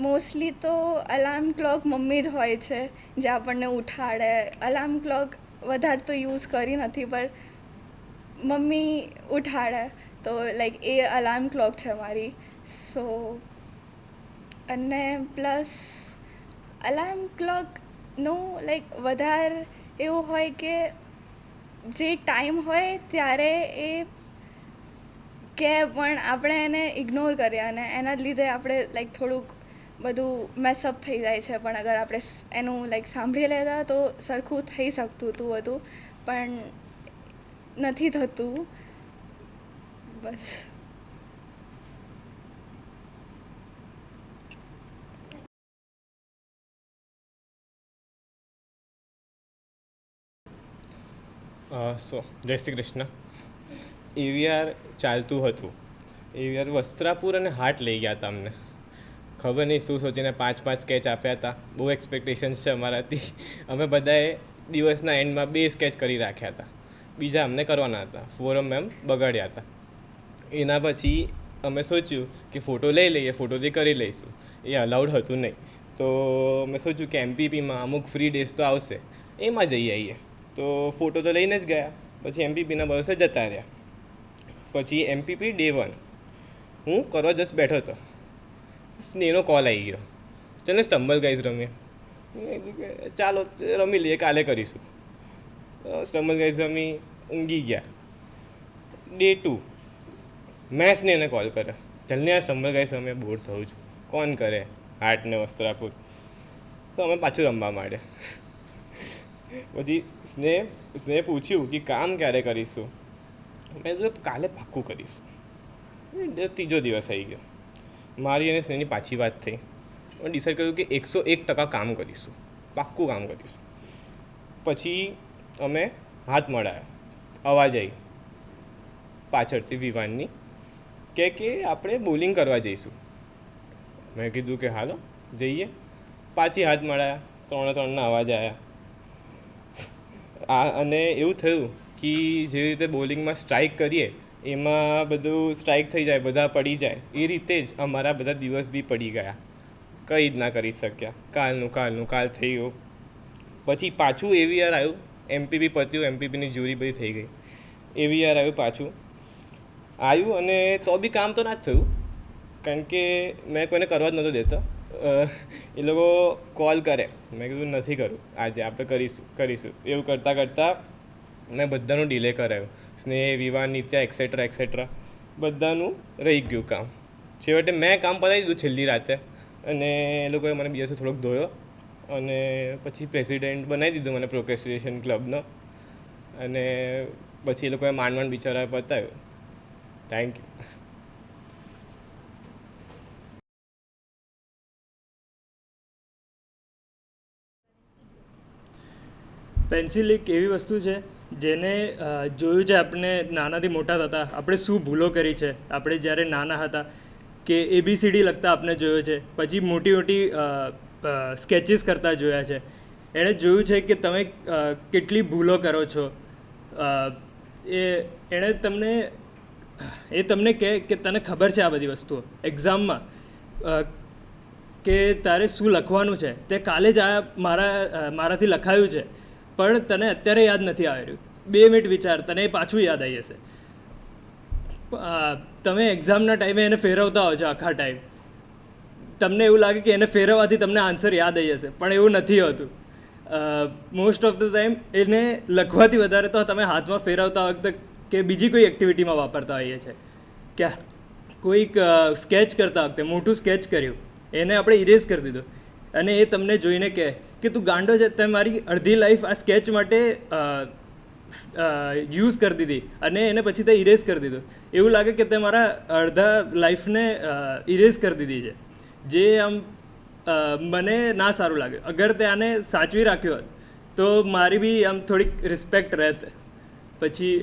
મોસ્ટલી તો અલાર્મ ક્લોક મમ્મી જ હોય છે જે આપણને ઉઠાડે. અલાર્મ ક્લોક વધારે તો યુઝ કરી નથી, પણ મમ્મી ઉઠાડે, તો લાઈક એ અલાર્મ ક્લોક છે મારી. સો અને પ્લસ અલાર્મ ક્લોકનું લાઈક વધારે એવું હોય કે જે ટાઈમ હોય ત્યારે એ કે પણ આપણે એને ઇગ્નોર કરીએ, અને એના જ લીધે આપણે લાઈક થોડુંક બધું મેસઅપ થઈ જાય છે. પણ અગર આપણે એનું લાઈક સાંભળી લેતા તો સરખું થઈ શકતું હતું બધું, પણ નથી થતું. બસ. સો જય શ્રી કૃષ્ણ. એવીઆર ચાલતું હતું. એવીઆર વસ્ત્રાપુર અને હાટ લઈ ગયા હતા અમને. ખબર નહીં શું સોચીને 5 સ્કેચ આપ્યા હતા. બહુ એક્સપેક્ટેશન્સ છે અમારાથી. અમે બધાએ દિવસના એન્ડમાં 2 સ્કેચ કરી રાખ્યા હતા, બીજા અમને કરવાના હતા. ફોરમ મેમ બગાડ્યા હતા. એના પછી અમે સોચ્યું કે ફોટો લઈ લઈએ, ફોટોથી કરી લઈશું. એ અલાઉડ હતું નહીં. તો મેં સોચ્યું કે એમપીપીમાં અમુક ફ્રી ડેઝ તો આવશે, એમાં જઈ આવીએ. તો ફોટો તો લઈને જ ગયા, પછી એમપીપીના ભરોસે જતા રહ્યા. પછી એમપીપી ડે 1 હું કરવા જસ્ટ બેઠો હતો, સ્નેહનો કોલ આવી ગયો, ચાલ ને સ્ટમ્બલ ગાઈઝ રમીએ. ચાલો રમી લઈએ, કાલે કરીશું. સ્ટમ્બલ ગાઈઝ રમી, ઊંઘી ગયા. ડે 2 મેં સ્નેહને કોલ કર્યો, જલ્દી આ સ્ટમ્બલ ગાઈઝ રમીએ, બોર થવું છું. કોણ કરે? હાટને વસ્ત્રાપુર. તો અમે પાછું રમવા માંડ્યા. પછી સ્નેહ પૂછ્યું કે કામ ક્યારે કરીશું. મેં કીધું કાલે પાક્કું કરીશું. 3જો દિવસ આવી ગયો. મારી અને સ્નેહની પાછી વાત થઈ. અમે ડિસાઈડ કર્યું કે 101% કામ કરીશું, પાક્કું કામ કરીશું. પછી અમે હાથ મળાયા, અવાજ આવી પાછળથી વિવાનની કે આપણે બોલિંગ કરવા જઈશું. મેં કીધું કે હાલો જઈએ. પાછી હાથ મળાયા, 3-3ના અવાજ આવ્યા. અને એવું થયું કે જે રીતે બોલિંગમાં સ્ટ્રાઇક કરીએ એમાં બધું સ્ટ્રાઇક થઈ જાય, બધા પડી જાય. એ રીતે જ અમારા બધા દિવસ બી પડી ગયા, કંઈ જ ના કરી શક્યા. કાલ થઈ ગયું. પછી પાછું એવીઆર આવ્યું, એમપીપી પત્યું, એમપીપીની જ્યુરી બધી થઈ ગઈ. એવીઆર આવ્યું પાછું અને તો બી કામ તો ના જ થયું, કારણ કે મેં કોઈને કરવા જ નહોતો દેતો. એ લોકો કોલ કરે, મેં કીધું નથી કરવું, આજે આપણે કરીશું. એવું કરતાં મેં બધાનું ડિલે કરાવ્યું. સ્નેહ, વિવાન, નિત્યા એક્સેટ્રા બધાનું રહી ગયું કામ. છેવટે મેં કામ પતાવી દીધું છેલ્લી રાતે, અને એ લોકોએ મને બીજા થોડોક ધોયો, અને પછી પ્રેસિડેન્ટ બનાવી દીધો મને પ્રોક્રેસ્ટિનેશન ક્લબનો. અને પછી એ લોકોએ માંડ બિચારાએ પતાવ્યું. Thank you. પેન્સિલ એક એવી વસ્તુ છે જેને જોયું છે આપણે નાનાથી મોટા થતા, આપણે શું ભૂલો કરી છે આપણે જ્યારે નાના હતા, કે ABCD લખતા આપણે જોયો છે, પછી મોટી મોટી સ્કેચીસ કરતા જોયા છે. એણે જોયું છે કે તમે કેટલી ભૂલો કરો છો. એણે તમને કહે કે તને ખબર છે આ બધી વસ્તુઓ એક્ઝામમાં કે તારે શું લખવાનું છે, તે કાલે જ મારાથી લખાયું છે પણ તને અત્યારે યાદ નથી આવી રહ્યું. 2 મિનિટ વિચાર, તને એ પાછું યાદ આવી જશે. તમે એક્ઝામના ટાઈમે એને ફેરવતા હો છો આખા ટાઈમ, તમને એવું લાગે કે એને ફેરવવાથી તમને આન્સર યાદ આવી જશે, પણ એવું નથી હોતું. મોસ્ટ ઓફ ધ ટાઈમ એને લખવાથી વધારે તો તમે હાથમાં ફેરવતા વખતે કે બીજી કોઈ એક્ટિવિટીમાં વાપરતા હોઈએ છીએ. કે કોઈક સ્કેચ કરતા વખતે મોટું સ્કેચ કર્યું, એને આપણે ઇરેઝ કરી દીધું અને એ તમને જોઈને કહે કે તું ગાંડો છે, તે મારી અડધી લાઈફ આ સ્કેચ માટે યુઝ કરી દીધી અને એને પછી તે ઇરેઝ કરી દીધું. એવું લાગે કે તે મારા અડધા લાઈફને ઇરેઝ કરી દીધી છે, જે આમ મને ના સારું લાગે. અગર તે આને સાચવી રાખ્યો હોત તો મારી બી આમ થોડીક રિસ્પેક્ટ રહેત. પછી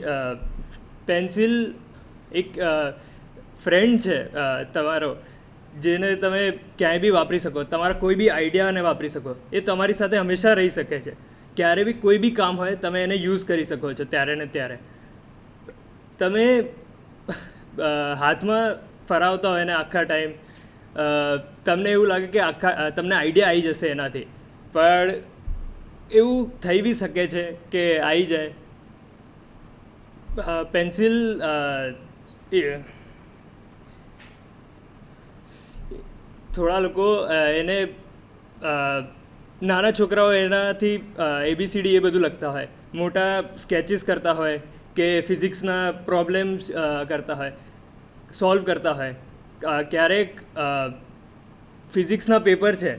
પેન્સિલ એક ફ્રેન્ડ છે તમારો, જેને તમે ક્યાંય બી વાપરી શકો, તમારા કોઈ બી આઈડિયાને વાપરી શકો. એ તમારી સાથે હંમેશા રહી શકે છે. ક્યારે બી કોઈ બી કામ હોય તમે એને યુઝ કરી શકો છો ત્યારે ને ત્યારે. તમે હાથમાં ફરાવતા હોય એને આખા ટાઈમ, તમને એવું લાગે કે તમને આઈડિયા આવી જશે એનાથી, પણ એવું થઈ બી શકે છે કે આવી જાય. પેન્સિલ થોડા લોકો એને નાના છોકરાઓ એનાથી ABCD એ બધું લખતા હોય, મોટા સ્કેચીસ કરતા હોય કે ફિઝિક્સના પ્રોબ્લેમ્સ કરતા હોય, સોલ્વ કરતા હોય. ક્યારેક ફિઝિક્સના પેપર છે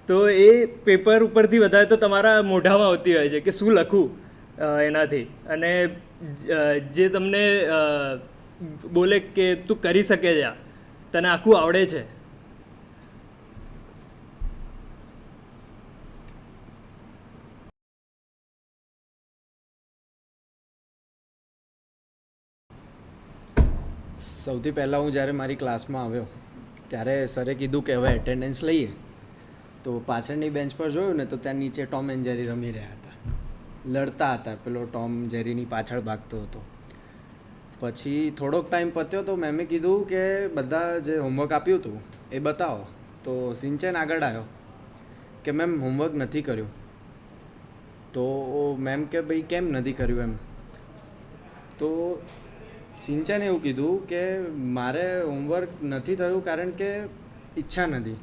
તો એ પેપર ઉપરથી વધારે તો તમારા મોઢામાં આવતી હોય છે કે શું લખું એનાથી, અને જે તમને બોલે કે તું કરી શકે છે, તને આખું આવડે છે. સૌથી પહેલાં હું જ્યારે મારી ક્લાસમાં આવ્યો ત્યારે સરે કીધું કે હવે એટેન્ડન્સ લઈએ. તો પાછળની બેન્ચ પર જોયું ને તો ત્યાં નીચે ટોમ એન્ડ જેરી રમી રહ્યા હતા, લડતા હતા. પેલો ટોમ જેરીની પાછળ ભાગતો હતો. પછી થોડોક ટાઈમ પત્યો તો મેમે કીધું કે બધા જે હોમવર્ક આપ્યું હતું એ બતાવો. તો સિંચન આગળ આવ્યો કે મેમ હોમવર્ક નથી કર્યું. તો મેમ કે ભાઈ કેમ નથી કર્યું એમ. તો સિંચને એવું કીધું કે મારે હોમવર્ક નથી થયું કારણ કે ઈચ્છા નથી.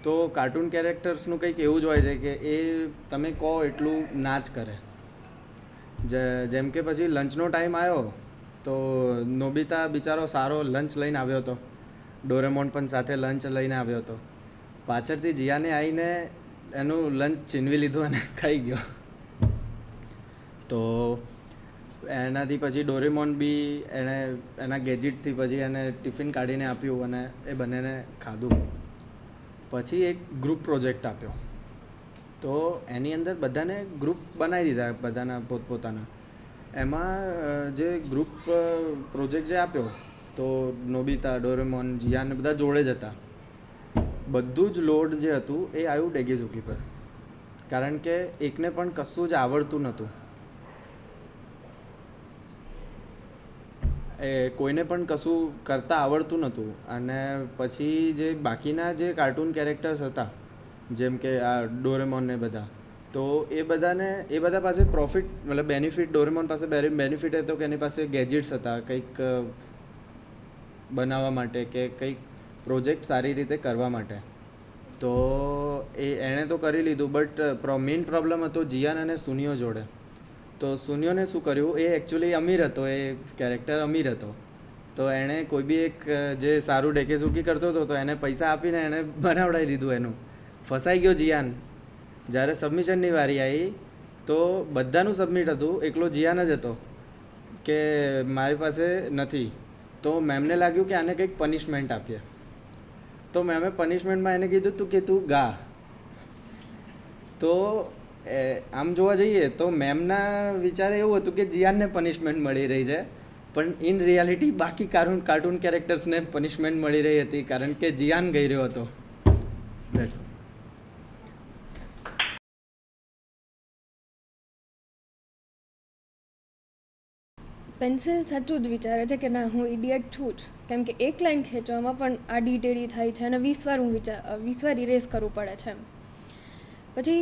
તો કાર્ટૂન કેરેક્ટર્સનું કંઈક એવું જ હોય છે કે એ તમે કહો એટલું ના જ કરે. જેમ કે પછી લંચનો ટાઈમ આવ્યો તો નોબિતા બિચારો સારો લંચ લઈને આવ્યો હતો, ડોરેમોન પણ સાથે લંચ લઈને આવ્યો હતો. પાછળથી જીયાને આવીને એનું લંચ છીનવી લીધું અને ખાઈ ગયો. તો એનાથી પછી ડોરેમોન બી એના ગેજેટથી પછી એને ટિફિન કાઢીને આપ્યું અને એ બંનેને ખાધું. પછી એક ગ્રુપ પ્રોજેક્ટ આપ્યો. તો એની અંદર બધાને ગ્રુપ બનાવી દીધા, બધાના પોતપોતાના. એમાં જે ગ્રુપ પ્રોજેક્ટ જે આપ્યો તો નોબિતા, ડોરેમોન, જીયાને બધા જોડે જ હતા. બધું જ લોડ જે હતું એ આવ્યું ડેગેઝુકી પર, કારણ કે એકને પણ કશું જ આવડતું નહોતું. એ કોઈને પણ કશું કરતાં આવડતું નહોતું. અને પછી જે બાકીના જે કાર્ટૂન કેરેક્ટર્સ હતા, જેમ કે આ ડોરેમોન ને બધા, તો એ બધા પાસે પ્રોફિટ મતલબ બેનિફિટ, ડોરેમોન પાસે બેનિફિટ હતો કે એની પાસે ગેજેટ્સ હતા કંઈક બનાવવા માટે કે કંઈક પ્રોજેક્ટ સારી રીતે કરવા માટે. તો એણે તો કરી લીધું, બટ મેઇન પ્રોબ્લેમ હતો જીયાન અને સુનિયો જોડે. તો સુનિયોને શું કર્યું, એ એકચ્યુઅલી અમીર હતો, એ કેરેક્ટર અમીર હતો. તો એણે કોઈ બી એક જે સારું ડેકેઝુકી કરતો હતો તો એને પૈસા આપીને એણે બનાવડાવી દીધું એનું. ફસાઈ ગયો જીયાન. જ્યારે સબમિશનની વારી આવી તો બધાનું સબમિટ હતું, એકલો જીયાન જ હતો કે મારી પાસે નથી. તો મેમને લાગ્યું કે આને કંઈક પનિશમેન્ટ આપીએ. તો મેમે પનિશમેન્ટમાં એને કીધું હતું કે તું ગા. તો આમ જોવા જઈએ તો મેમના વિચારે એવું હતું કે જીયાનને પનિશમેન્ટ મળી રહી છે, પણ ઇન રિયાલિટી બાકી કાર્ટૂન કેરેક્ટર્સને પનિશમેન્ટ મળી રહી હતી કારણ કે જીયાન ગઈ રહ્યો હતો. That's all. પેન્સિલ સાચું જ વિચારે છે કે ના હું ઇડિયટ છું જ, કેમ કે એક લાઈન ખેંચવામાં પણ આડી ટેડી થાય છે અને 20 વાર 20 વાર ઇરેઝ કરવું પડે છે. પછી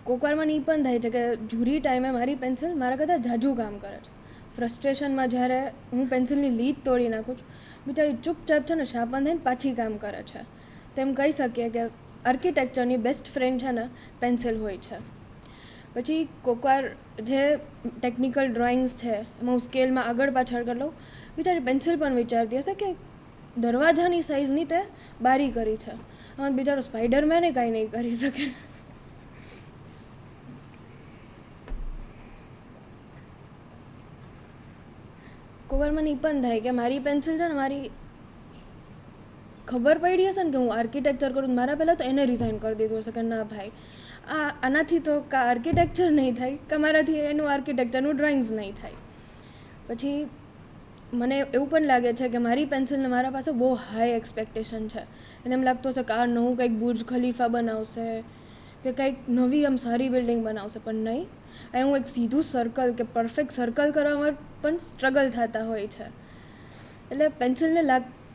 કોકવારમાં એ પણ થાય છે કે જુરી ટાઈમે મારી પેન્સિલ મારા કરતાં ઝાઝું કામ કરે છે. ફ્રસ્ટ્રેશનમાં જ્યારે હું પેન્સિલની લીડ તોડી નાખું છું, બિચારી ચૂપચાપ છે ને શાપાન થઈને પાછી કામ કરે છે. તેમ કહી શકીએ કે આર્કિટેક્ચરની બેસ્ટ ફ્રેન્ડ છે ને પેન્સિલ હોય છે. પછી કોકવાર જે ટેકનિકલ ડ્રોઈંગ્સ છે એમાં હું સ્કેલમાં આગળ પાછળ કરી લઉં, બિચારી પેન્સિલ પણ વિચારતી હશે કે દરવાજાની સાઇઝની તે બારી કરી છે, આમાં બિચારો સ્પાઈડરમેને કાંઈ નહીં કરી શકે. કોકવાર મને એ પણ થાય કે મારી પેન્સિલ છે ને મારી ખબર પડી હશે ને કે હું આર્કિટેક્ચર કરું, મારા પહેલાં તો એને રિઝાઇન કરી દીધું હશે કે ના ભાઈ આનાથી તો કા આર્કિટેક્ચર નહીં થાય કે મારાથી એનું આર્કિટેક્ચરનું ડ્રોઈંગ્સ નહીં થાય. પછી મને એવું પણ લાગે છે કે મારી પેન્સિલને મારા પાસે બહુ હાઈ એક્સપેક્ટેશન છે. એને એમ લાગતું હશે કે આ નવું કંઈક બુર્જ ખલીફા બનાવશે કે કંઈક નવી આમ સારી બિલ્ડિંગ બનાવશે, પણ નહીં, અહીં હું એક સીધું સર્કલ કે પરફેક્ટ સર્કલ કરવામાં પણ સ્ટ્રગલ થતા હોય છે. એટલે પેન્સિલને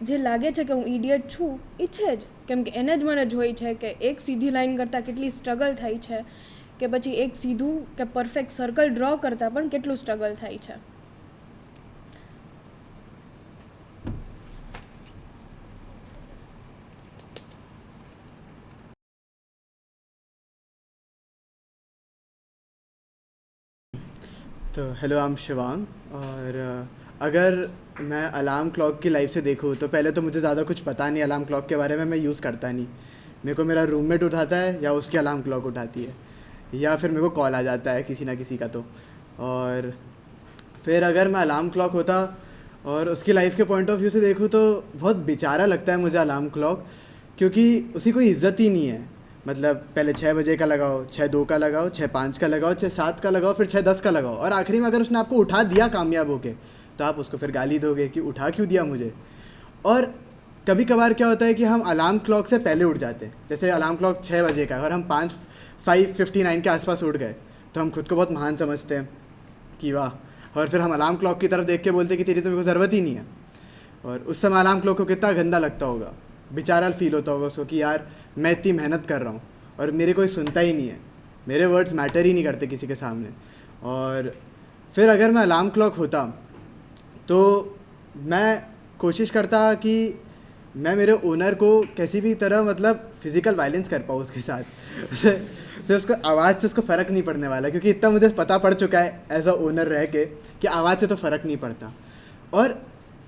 જે લાગે છે કે હું ઇડિયટ છું એ છે જ, કેમ કે એને જ મને જોઈ છે કે એક સીધી લાઈન કરતાં કેટલી સ્ટ્રગલ થાય છે, કે પછી એક સીધું કે પરફેક્ટ સર્કલ ડ્રો કરતાં પણ કેટલું સ્ટ્રગલ થાય છે. तो हेलो, आई एम शिवांग. और अगर मैं अलार्म क्लॉक की लाइफ से देखूँ तो पहले तो मुझे ज़्यादा कुछ पता नहीं अलार्म क्लॉक के बारे में, मैं यूज़ करता नहीं. मेरे को मेरा रूममेट उठाता है या उसकी अलार्म क्लॉक उठाती है, या फिर मेरे को कॉल आ जाता है किसी ना किसी का. तो और फिर अगर मैं अलार्म क्लॉक होता और उसकी लाइफ के पॉइंट ऑफ व्यू से देखूँ तो बहुत बेचारा लगता है मुझे अलार्म क्लॉक, क्योंकि उसकी कोई इज्जत ही नहीं है. मतलब पहले 6 बजे का लगाओ, 6:02 का लगाओ, 6:05 का लगाओ, 6:07 का लगाओ, फिर 6:10 का लगाओ, और आखिरी में अगर उसने आपको उठा दिया कामयाब होके तो आप उसको फिर गाली दोगे कि उठा क्यों दिया मुझे. और कभी कभार क्या होता है कि हम अलार्म क्लॉक से पहले उठ जाते हैं. जैसे अलार्म क्लॉक 6 बजे का है और हम 5:59 के आसपास उठ गए तो हम खुद को बहुत महान समझते हैं कि वाह, और फिर हम अलार्म क्लॉक की तरफ देख के बोलते हैं कि तेरी तो मेरे को ज़रूरत ही नहीं है. और उस समय अलार्म क्लॉक को कितना गंदा लगता होगा, बेचारा फील होता होगा उसको कि यार मैं इतनी मेहनत कर रहा हूँ और मेरे कोई सुनता ही नहीं है, मेरे वर्ड्स मैटर ही नहीं करते किसी के सामने. और फिर अगर मैं अलार्म क्लॉक होता तो मैं कोशिश करता कि मैं मेरे ओनर को किसी भी तरह मतलब फ़िज़िकल वायलेंस कर पाऊँ उसके साथ. तो उसको आवाज़ से उसको फ़र्क नहीं पड़ने वाला, क्योंकि इतना मुझे पता पड़ चुका है एज अ ओनर रह के कि आवाज़ से तो फ़र्क नहीं पड़ता. और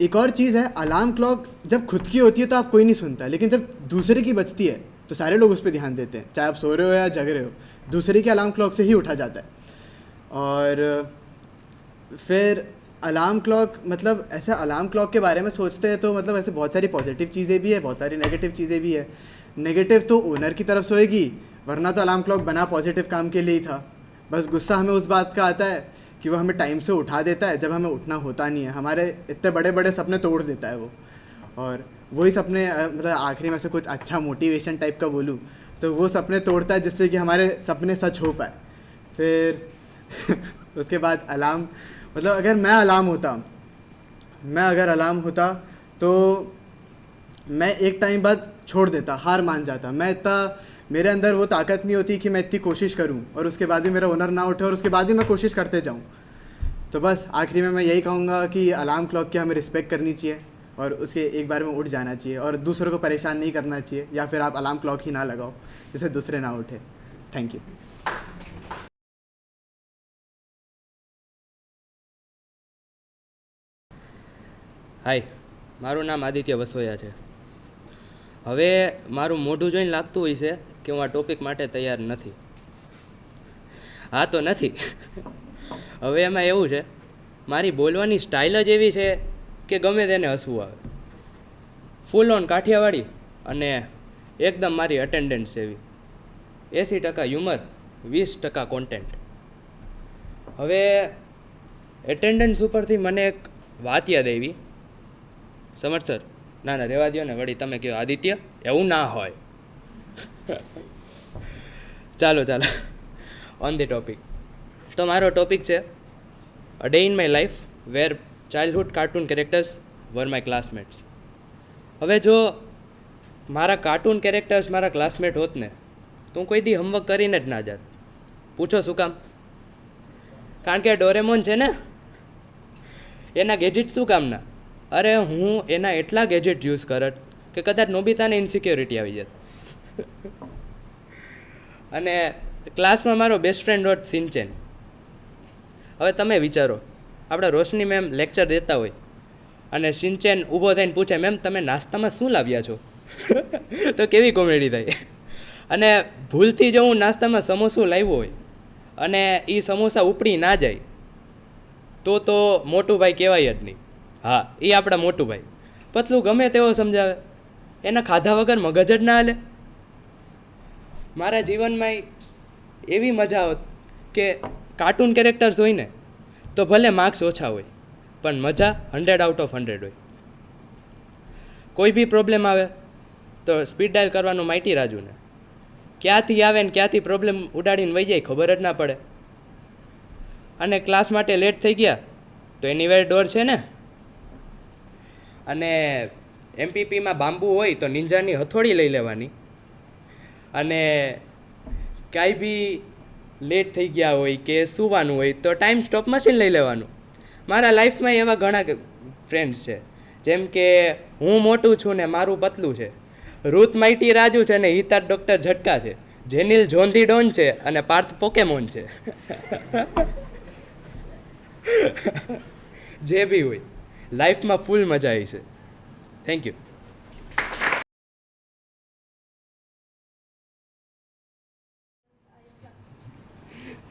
एक और चीज़ है, अलार्म क्लॉक जब खुद की होती है तो आप कोई नहीं सुनता, लेकिन जब दूसरे की बजती है तो सारे लोग उस पर ध्यान देते हैं, चाहे आप सो रहे हो या जग रहे हो, दूसरे के अलार्म क्लॉक से ही उठा जाता है. और फिर अलार्म क्लॉक मतलब ऐसा अलार्म क्लॉक के बारे में सोचते हैं तो मतलब ऐसे बहुत सारी पॉजिटिव चीज़ें भी है, बहुत सारी नेगेटिव चीज़ें भी है. नेगेटिव तो ओनर की तरफ से होएगी, वरना तो अलार्म क्लॉक बना पॉजिटिव काम के लिए ही था. बस गुस्सा हमें उस बात का आता है कि वो हमें टाइम से उठा देता है जब हमें उठना होता नहीं है. हमारे इतने बड़े बड़े सपने तोड़ देता है वो, और वही सपने मतलब आखिरी में से कुछ अच्छा मोटिवेशन टाइप का बोलूँ तो वो सपने तोड़ता है जिससे कि हमारे सपने सच हो पाए. फिर उसके बाद अलार्म मतलब अगर मैं अगर अलार्म होता तो मैं एक टाइम बाद छोड़ देता, हार मान जाता. मैं इतना मेरे अंदर वो ताकत नहीं होती कि मैं इतनी कोशिश करूं और उसके बाद भी मेरा ओनर ना उठे और उसके बाद भी मैं कोशिश करते जाऊं. तो बस आखिरी में मैं यही कहूँगा कि अलार्म क्लॉक की हमें रिस्पेक्ट करनी चाहिए और उसके एक बार में उठ जाना चाहिए और दूसरों को परेशान नहीं करना चाहिए, या फिर आप अलार्म क्लॉक ही ना लगाओ जिससे दूसरे ना उठे. Thank you. હાય, મારું નામ આદિત્ય વસોયા છે. હવે મારું મોઢું જોઈને લાગતું હોય છે કે હું આ ટૉપિક માટે તૈયાર નથી. હા તો નથી. હવે એમાં એવું છે, મારી બોલવાની સ્ટાઇલ જ એવી છે કે ગમે તેને હસવું આવે. ફૂલ ઓન કાઠિયાવાડી અને એકદમ મારી અટેન્ડન્સ એવી. 80% હ્યુમર, 20% કોન્ટેન્ટ. હવે એટેન્ડન્સ ઉપરથી મને એક વાત યાદ આવી. સમર્થ સર, ના ના રહેવા દો ને, વળી તમે કહો આદિત્ય એવું ના હોય. ચાલો ઓન ધી ટોપિક. તો મારો ટોપિક છે a day in my life where childhood cartoon characters were my classmates. હવે જો મારા કાર્ટૂન કેરેક્ટર્સ મારા ક્લાસમેટ હોત ને તો હું કોઈ દી હોમવર્ક કરીને જ ના જાત. પૂછો શું કામ? કારણ કે ડોરેમોન છે ને, એના ગેજેટ શું કામના? અરે હું એના એટલા ગેજેટ યુઝ કરત કે કદાચ નોબિતાને ઇન્સિક્યોરિટી આવી જાત. અને ક્લાસમાં મારો બેસ્ટ ફ્રેન્ડ હોત સિંચેન. હવે તમે વિચારો, આપણે રોશની મેમ લેક્ચર દેતા હોય અને સિંચેન ઊભો થઈને પૂછે, મેમ તમે નાસ્તામાં શું લાવ્યા છો? તો કેવી કોમેડી થાય. અને ભૂલથી જો હું નાસ્તામાં સમોસું લાવ્યો હોય અને એ સમોસા ઉપડી ના જાય તો મોટું ભાઈ કહેવાય જ નહીં. હા, એ આપણા મોટું ભાઈ. પતલું ગમે તેવો સમજાવે, એના ખાધા વગર મગજ જ ના હાલે. મારા જીવનમાં એવી મજા આવત કે કાર્ટૂન કેરેક્ટર્સ હોય ને તો ભલે માર્ક્સ ઓછા હોય પણ મજા 100 આઉટ ઓફ 100 હોય. કોઈ બી પ્રોબ્લેમ આવે તો સ્પીડ ડાયલ કરવાનું માઇટી રાજુને, ક્યાંથી આવે ને ક્યાંથી પ્રોબ્લેમ ઉડાડીને વહી જાય ખબર જ ના પડે. અને ક્લાસ માટે લેટ થઈ ગયા તો એનીવેર ડોર છે ને. અને એમપીપીમાં બાંબુ હોય તો નિંજાની હથોડી લઈ લેવાની. અને કાંઈ બી લેટ થઈ ગયા હોય કે સૂવાનું હોય તો ટાઈમ સ્ટોપ મશીન લઈ લેવાનું. મારા લાઈફમાં એવા ઘણા ફ્રેન્ડ્સ છે, જેમ કે હું મોટું છું ને મારું પતલું છે, રૂથ માઇટી રાજુ છે ને હિતાર ડૉક્ટર ઝટકા છે, જેનિલ જોંધી ડોન છે અને પાર્થ પોકેમોન છે. જે બી હોય લાઈફમાં ફૂલ મજા આવી છે. Thank you.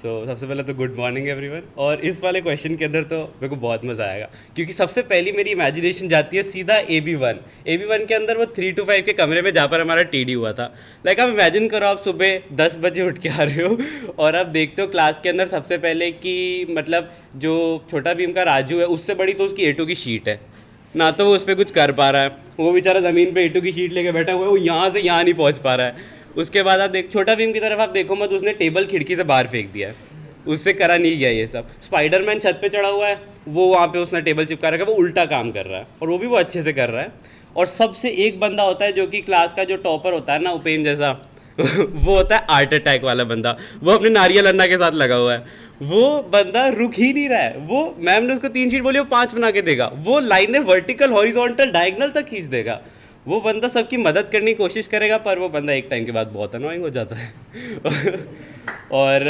तो सबसे पहले तो गुड मॉर्निंग एवरीवन. और इस वाले क्वेश्चन के अंदर तो मेरे को बहुत मज़ा आएगा, क्योंकि सबसे पहली मेरी इमेजिनेशन जाती है सीधा AB1. AB1 के अंदर वो 3 to 5 के कमरे में जहाँ पर हमारा TD हुआ था. लाइक आप इमेजिन करो, आप सुबह 10 बजे उठ के आ रहे हो और आप देखते हो क्लास के अंदर सबसे पहले कि मतलब जो छोटा भीम का राजू है उससे बड़ी तो उसकी A2 की शीट है ना, तो वो उस पर कुछ कर पा रहा है. वो बेचारा ज़मीन पे A2 की शीट लेके बैठा हुआ है, वो यहाँ से यहाँ नहीं पहुँच पा रहा है. उसके बाद आप देख छोटा भीम की तरफ आप देखो मत, उसने टेबल खिड़की से बाहर फेंक दिया है, उससे करा नहीं गया ये सब. स्पाइडरमैन छत पे चढ़ा हुआ है, वो वहाँ पे उसने टेबल चिपका रखा है, वो उल्टा काम कर रहा है और वो भी वो अच्छे से कर रहा है. और सबसे एक बंदा होता है जो कि क्लास का जो टॉपर होता है ना, उपेन जैसा वो होता है हार्ट अटैक वाला बंदा. वो अपने नारियल अन्ना के साथ लगा हुआ है. वो बंदा रुक ही नहीं रहा है. वो मैम ने उसको 3 शीट बोली, वो 5 बना के देगा. वो लाइनें वर्टिकल हॉरिजॉन्टल डायगोनल तक खींच देगा. वो बंदा सबकी मदद करने की कोशिश करेगा, पर वो बंदा एक टाइम के बाद बहुत अनोइंग हो जाता है. और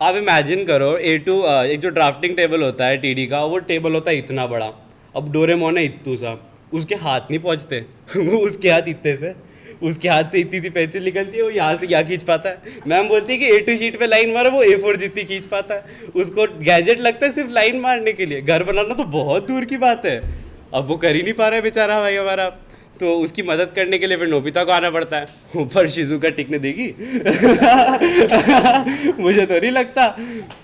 आप इमेजिन करो A2 एक जो ड्राफ्टिंग टेबल होता है TD का, वो टेबल होता है इतना बड़ा. अब डोरेमोन है इतू सा, उसके हाथ नहीं पहुँचते. वो उसके हाथ इतने से, उसके हाथ से इतनी सी पेंसिल निकलती है, वो यहाँ से क्या खींच पाता है. मैम बोलती है कि A2 शीट पे लाइन मारो, वो A4 जितनी खींच पाता है. उसको गैजेट लगता है सिर्फ लाइन मारने के लिए. घर बनाना तो बहुत दूर की बात है. अब वो कर ही नहीं पा रहा है बेचारा भाई हमारा. तो उसकी मदद करने के लिए फिर नोबिता को आना पड़ता है. ऊपर शिजुका टिकने देगी मुझे तो नहीं लगता.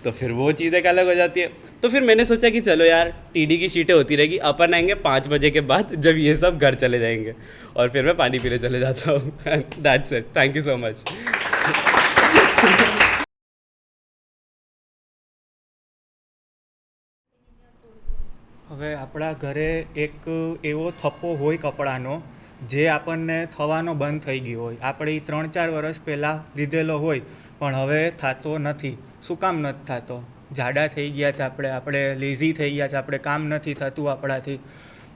तो फिर वो चीज़ एक अलग हो जाती है. तो फिर मैंने सोचा कि चलो यार TD की शीटें होती रहेगी, अपन आएंगे 5 बजे के बाद जब ये सब घर चले जाएंगे, और फिर मैं पानी पीने चले जाता हूँ. That's it. Thank you so much. હવે આપણા ઘરે એક એવો થપ્પો હોય કપડાનો જે આપણને થવાનો બંધ થઈ ગયો હોય. આપણે 3-4 વર્ષ પહેલાં લીધેલો હોય પણ હવે થતો નથી. શું કામ નથી થતો? જાડા થઈ ગયા છે આપણે લેઝી થઈ ગયા છે, આપણે કામ નથી થતું આપણાથી.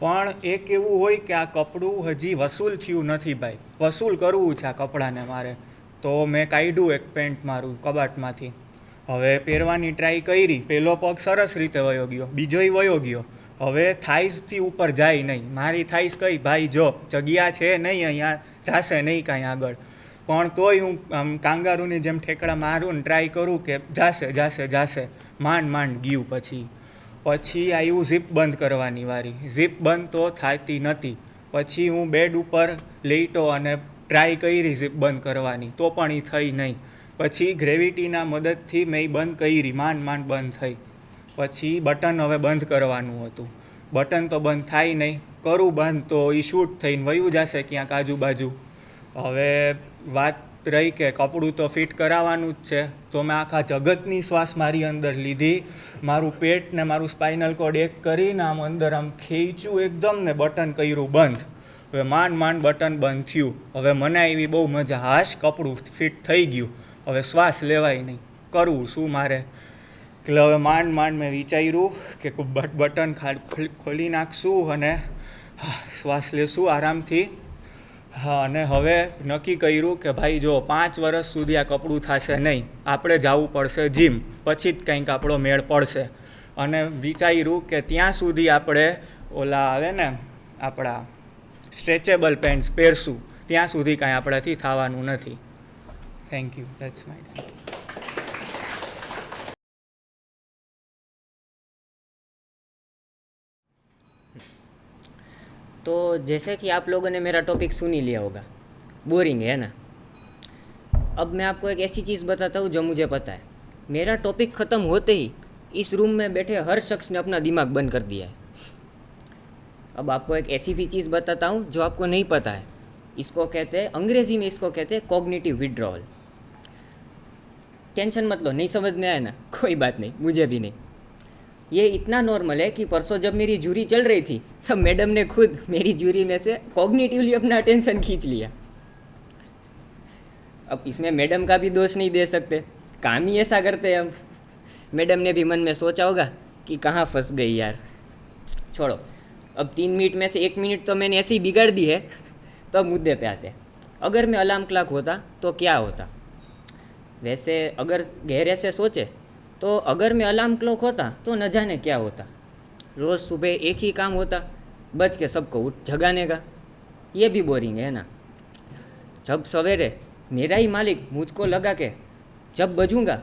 પણ એક એવું હોય કે આ કપડું હજી વસૂલ થયું નથી ભાઈ, વસૂલ કરવું છે આ કપડાને મારે. તો મેં કાઢ્યું એક પેન્ટ મારું કબાટમાંથી. હવે પહેરવાની ટ્રાય કરી, પહેલો પગ સરસ રીતે વયો ગયો, બીજોય વયો ગયો. હવે થાઈસથી ઉપર જાય નહીં. મારી થાઈસ કઈ ભાઈ જો જગ્યા છે નહીં, અહીંયા જાશે નહીં કાંઈ આગળ. પણ તોય હું આમ કાંગારૂની જેમ ઠેકડા મારું ને ટ્રાય કરું કે જાશે માંડ ગયું. પછી આવ્યું ઝીપ બંધ કરવાની વારી. ઝીપ બંધ તો થતી નહોતી. પછી હું બેડ ઉપર લેટો અને ટ્રાય કરી ઝીપ બંધ કરવાની, તો પણ એ થઈ નહીં. પછી ગ્રેવિટીના મદદથી મેં બંધ કરી, માંડ બંધ થઈ. પછી બટન હવે બંધ કરવાનું હતું. બટન તો બંધ થાય નહીં, કરું બંધ તો એ શૂટ થઈને વયું જશે ક્યાંક આજુબાજુ. હવે વાત રહી કે કપડું તો ફિટ કરાવવાનું જ છે, તો મેં આખા જગતની શ્વાસ મારી અંદર લીધી. મારું પેટ ને મારું સ્પાઇનલ કોડ એક કરીને આમ અંદર આમ ખેંચ્યું એકદમ ને બટન કર્યું બંધ. હવે માંડ બટન બંધ થયું. હવે મને આવી બહુ મજા, હાશ કપડું ફિટ થઈ ગયું, હવે શ્વાસ લેવાય નહીં, કરવું શું મારે. એટલે હવે માંડ મેં વિચાર્યું કે બટન ખોલી નાખશું અને શ્વાસ લેશું આરામથી. હા, અને હવે નક્કી કર્યું કે ભાઈ જો 5 વર્ષ સુધી આ કપડું થશે નહીં, આપણે જવું પડશે જીમ, પછી જ કંઈક આપણો મેળ પડશે. અને વિચાર્યું કે ત્યાં સુધી આપણે ઓલા આવે ને આપણા સ્ટ્રેચેબલ પેન્ટ્સ પહેરશું, ત્યાં સુધી કાંઈ આપણાથી થવાનું નથી. Thank you, that's my time. तो जैसे कि आप लोगों ने मेरा टॉपिक सुन ही लिया होगा, बोरिंग है ना. अब मैं आपको एक ऐसी चीज़ बताता हूँ जो मुझे पता है. मेरा टॉपिक ख़त्म होते ही इस रूम में बैठे हर शख्स ने अपना दिमाग बंद कर दिया है. अब आपको एक ऐसी भी चीज़ बताता हूँ जो आपको नहीं पता है. इसको कहते हैं, अंग्रेज़ी में इसको कहते हैं कॉग्निटिव विड्रॉल. टेंशन मत लो, नहीं समझ में आया ना, कोई बात नहीं, मुझे भी नहीं. ये इतना नॉर्मल है कि परसों जब मेरी जूरी चल रही थी, सब मैडम ने खुद मेरी जूरी में से कॉग्निटिवली अपना अटेंशन खींच लिया. अब इसमें मैडम का भी दोष नहीं दे सकते, काम ही ऐसा करते हैं. अब मैडम ने भी मन में सोचा होगा कि कहाँ फंस गई यार, छोड़ो. अब 3 मिनट में से 1 मिनट तो मैंने ऐसे ही बिगाड़ दी है. तो अब मुद्दे पे आते हैं. अगर मैं अलार्म क्लॉक होता तो क्या होता. वैसे अगर गहरे से सोचे तो अगर मैं अलार्म क्लॉक होता तो न जाने क्या होता. रोज़ सुबह एक ही काम होता, बज के सबको उठ जगाने का. ये भी बोरिंग है ना. जब सवेरे मेरा ही मालिक मुझको लगा के जब बजूंगा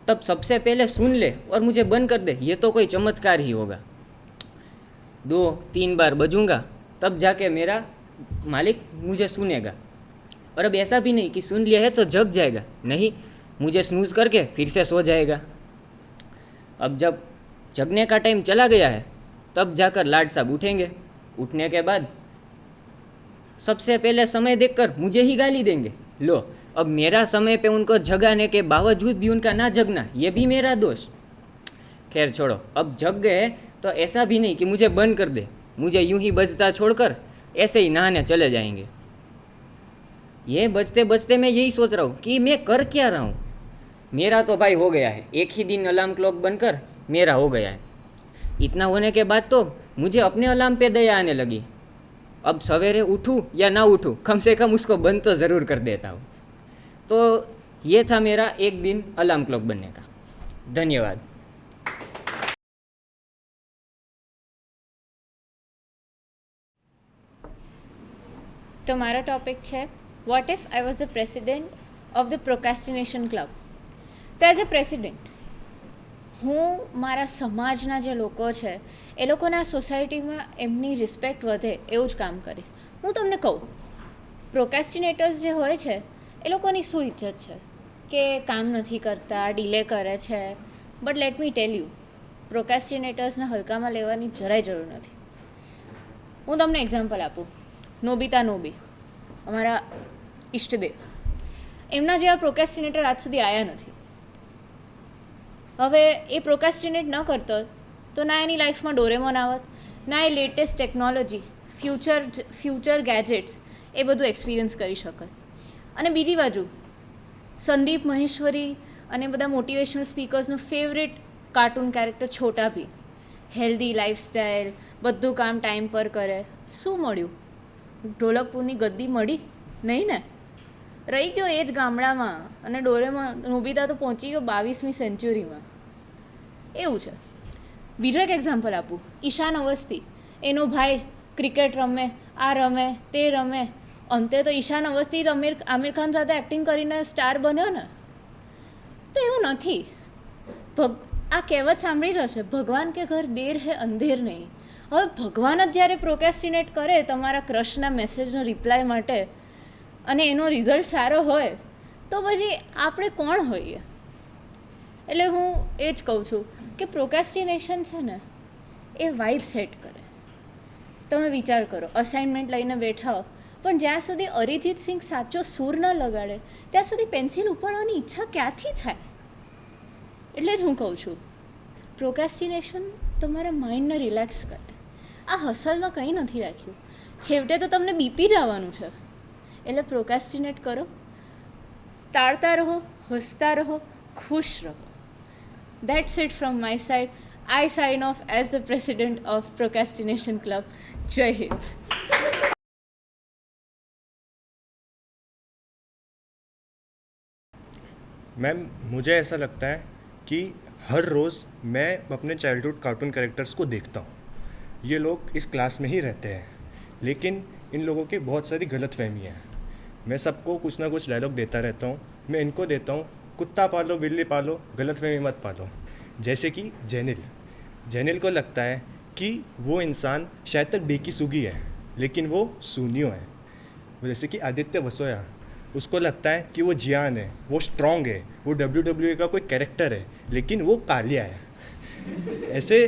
तब सबसे पहले सुन ले और मुझे बंद कर दे, ये तो कोई चमत्कार ही होगा. 2-3 बार बजूंगा तब जाके मेरा मालिक मुझे सुनेगा. और अब ऐसा भी नहीं कि सुन लिया है तो जग जाएगा, नहीं, मुझे स्नूज़ करके फिर से सो जाएगा. अब जब जगने का टाइम चला गया है तब जाकर लाड साहब उठेंगे. उठने के बाद सबसे पहले समय देखकर मुझे ही गाली देंगे. लो, अब मेरा समय पे उनको जगाने के बावजूद भी उनका ना जगना, ये भी मेरा दोष. खैर छोड़ो, अब जग गए तो ऐसा भी नहीं कि मुझे बंद कर दे, मुझे यूं ही बजता छोड़कर ऐसे ही नहाने चले जाएंगे. ये बजते बजते मैं यही सोच रहा हूँ कि मैं कर क्या रहा हूँ. मेरा तो भाई हो गया है, एक ही दिन अलार्म क्लॉक बनकर मेरा हो गया है. इतना होने के बाद तो मुझे अपने अलार्म पे दया आने लगी. अब सवेरे उठूँ या ना उठूँ, कम से कम उसको बंद तो ज़रूर कर देता हूँ. तो ये था मेरा एक दिन अलार्म क्लॉक बनने का. धन्यवाद. તો મારો ટોપિક છે what if I was the president of the procrastination club. તો એઝ અ પ્રેસિડેન્ટ હું મારા સમાજના જે લોકો છે એ લોકોને આ સોસાયટીમાં એમની રિસ્પેક્ટ વધે એવું જ કામ કરીશ. હું તમને કહું, પ્રોક્રેસ્ટિનેટર્સ જે હોય છે એ લોકોની શું ઇજ્જત છે કે કામ નથી કરતા, ડીલે કરે છે. But let me tell you, પ્રોક્રેસ્ટિનેટર્સને હલકામાં લેવાની જરાય જરૂર નથી. હું તમને એક્ઝામ્પલ આપું. નોબિતા નોબી, અમારા ઈષ્ટદેવ, એમના જેવા પ્રોક્રેસ્ટિનેટર આજ સુધી આવ્યા નથી. હવે એ પ્રોક્રેસ્ટિનેટ ન કરતો તો ના એની લાઈફમાં ડોરેમોન આવત, ના એ લેટેસ્ટ ટેકનોલોજી, ફ્યુચર ગેજેટ્સ એ બધું એક્સપિરિયન્સ કરી શકત. અને બીજી બાજુ સંદીપ મહેશ્વરી અને બધા motivational સ્પીકર્સનું favourite cartoon character Chhota Bheem, healthy lifestyle, બધું કામ ટાઈમ પર કરે. શું મળ્યું? ઢોલકપુરની ગદ્દી મળી નહીં ને. રહી ગયો એ જ ગામડામાં, અને ડોરેમોન નોબિતા તો પહોંચી ગયો 22મી સેન્ચુરીમાં. એવું છે. બીજો એક એક્ઝામ્પલ આપું. ઈશાન અવસ્થી, એનો ભાઈ ક્રિકેટ રમે, આ રમે તે રમે, અંતે તો ઈશાન અવસ્થી આમિર ખાન સાથે એક્ટિંગ કરીને સ્ટાર બન્યો ને. તો એવું નથી. આ કહેવત સાંભળી રહેશે, ભગવાન કે ઘર દેર હે અંધેર નહીં. હવે ભગવાન જ જ્યારે પ્રોકેસ્ટિનેટ કરે તમારા ક્રશના મેસેજનો રિપ્લાય માટે અને એનો રિઝલ્ટ સારો હોય તો પછી આપણે કોણ હોઈએ? એટલે હું એ જ કહું છું કે પ્રોકેસ્ટિનેશન છે ને એ વાઇબ સેટ કરે. તમે વિચાર કરો, અસાઇનમેન્ટ લઈને બેઠા હો પણ જ્યાં સુધી અરિજીત સિંહ સાચો સૂર ન લગાડે ત્યાં સુધી પેન્સિલ ઉપાડવાની ઈચ્છા ક્યાંથી થાય? એટલે જ હું કહું છું પ્રોકેસ્ટિનેશન તમારા માઇન્ડને રિલેક્સ કરે. આ હસલમાં કંઈ નથી રાખ્યું, છેવટે તો તમને બીપી જ આવવાનું છે. એટલે પ્રોકેસ્ટિનેટ કરો, ટાળતા રહો, હસતા રહો, ખુશ રહો. That's it from my side. I sign off as the president of Procrastination Club. Jai Hind. Ma'am मुझे ऐसा लगता है कि हर रोज़ मैं अपने चाइल्डहुड कार्टून कैरेक्टर्स को देखता हूँ. ये लोग इस क्लास में ही रहते हैं, लेकिन इन लोगों की बहुत सारी गलतफहमी है. मैं सबको कुछ ना कुछ डायलॉग देता रहता हूँ. मैं इनको देता हूँ, कुत्ता पालो बिल्ली पालो, गलतफहमी मत पालो. जैसे कि जेनिल को लगता है कि वो इंसान शायद तक बेकी सुगी है, लेकिन वो सूनियो है. जैसे कि आदित्य वसोया, उसको लगता है कि वो जियान है, वो स्ट्रॉन्ग है, वो WWE का कोई कैरेक्टर है, लेकिन वो कालिया है. ऐसे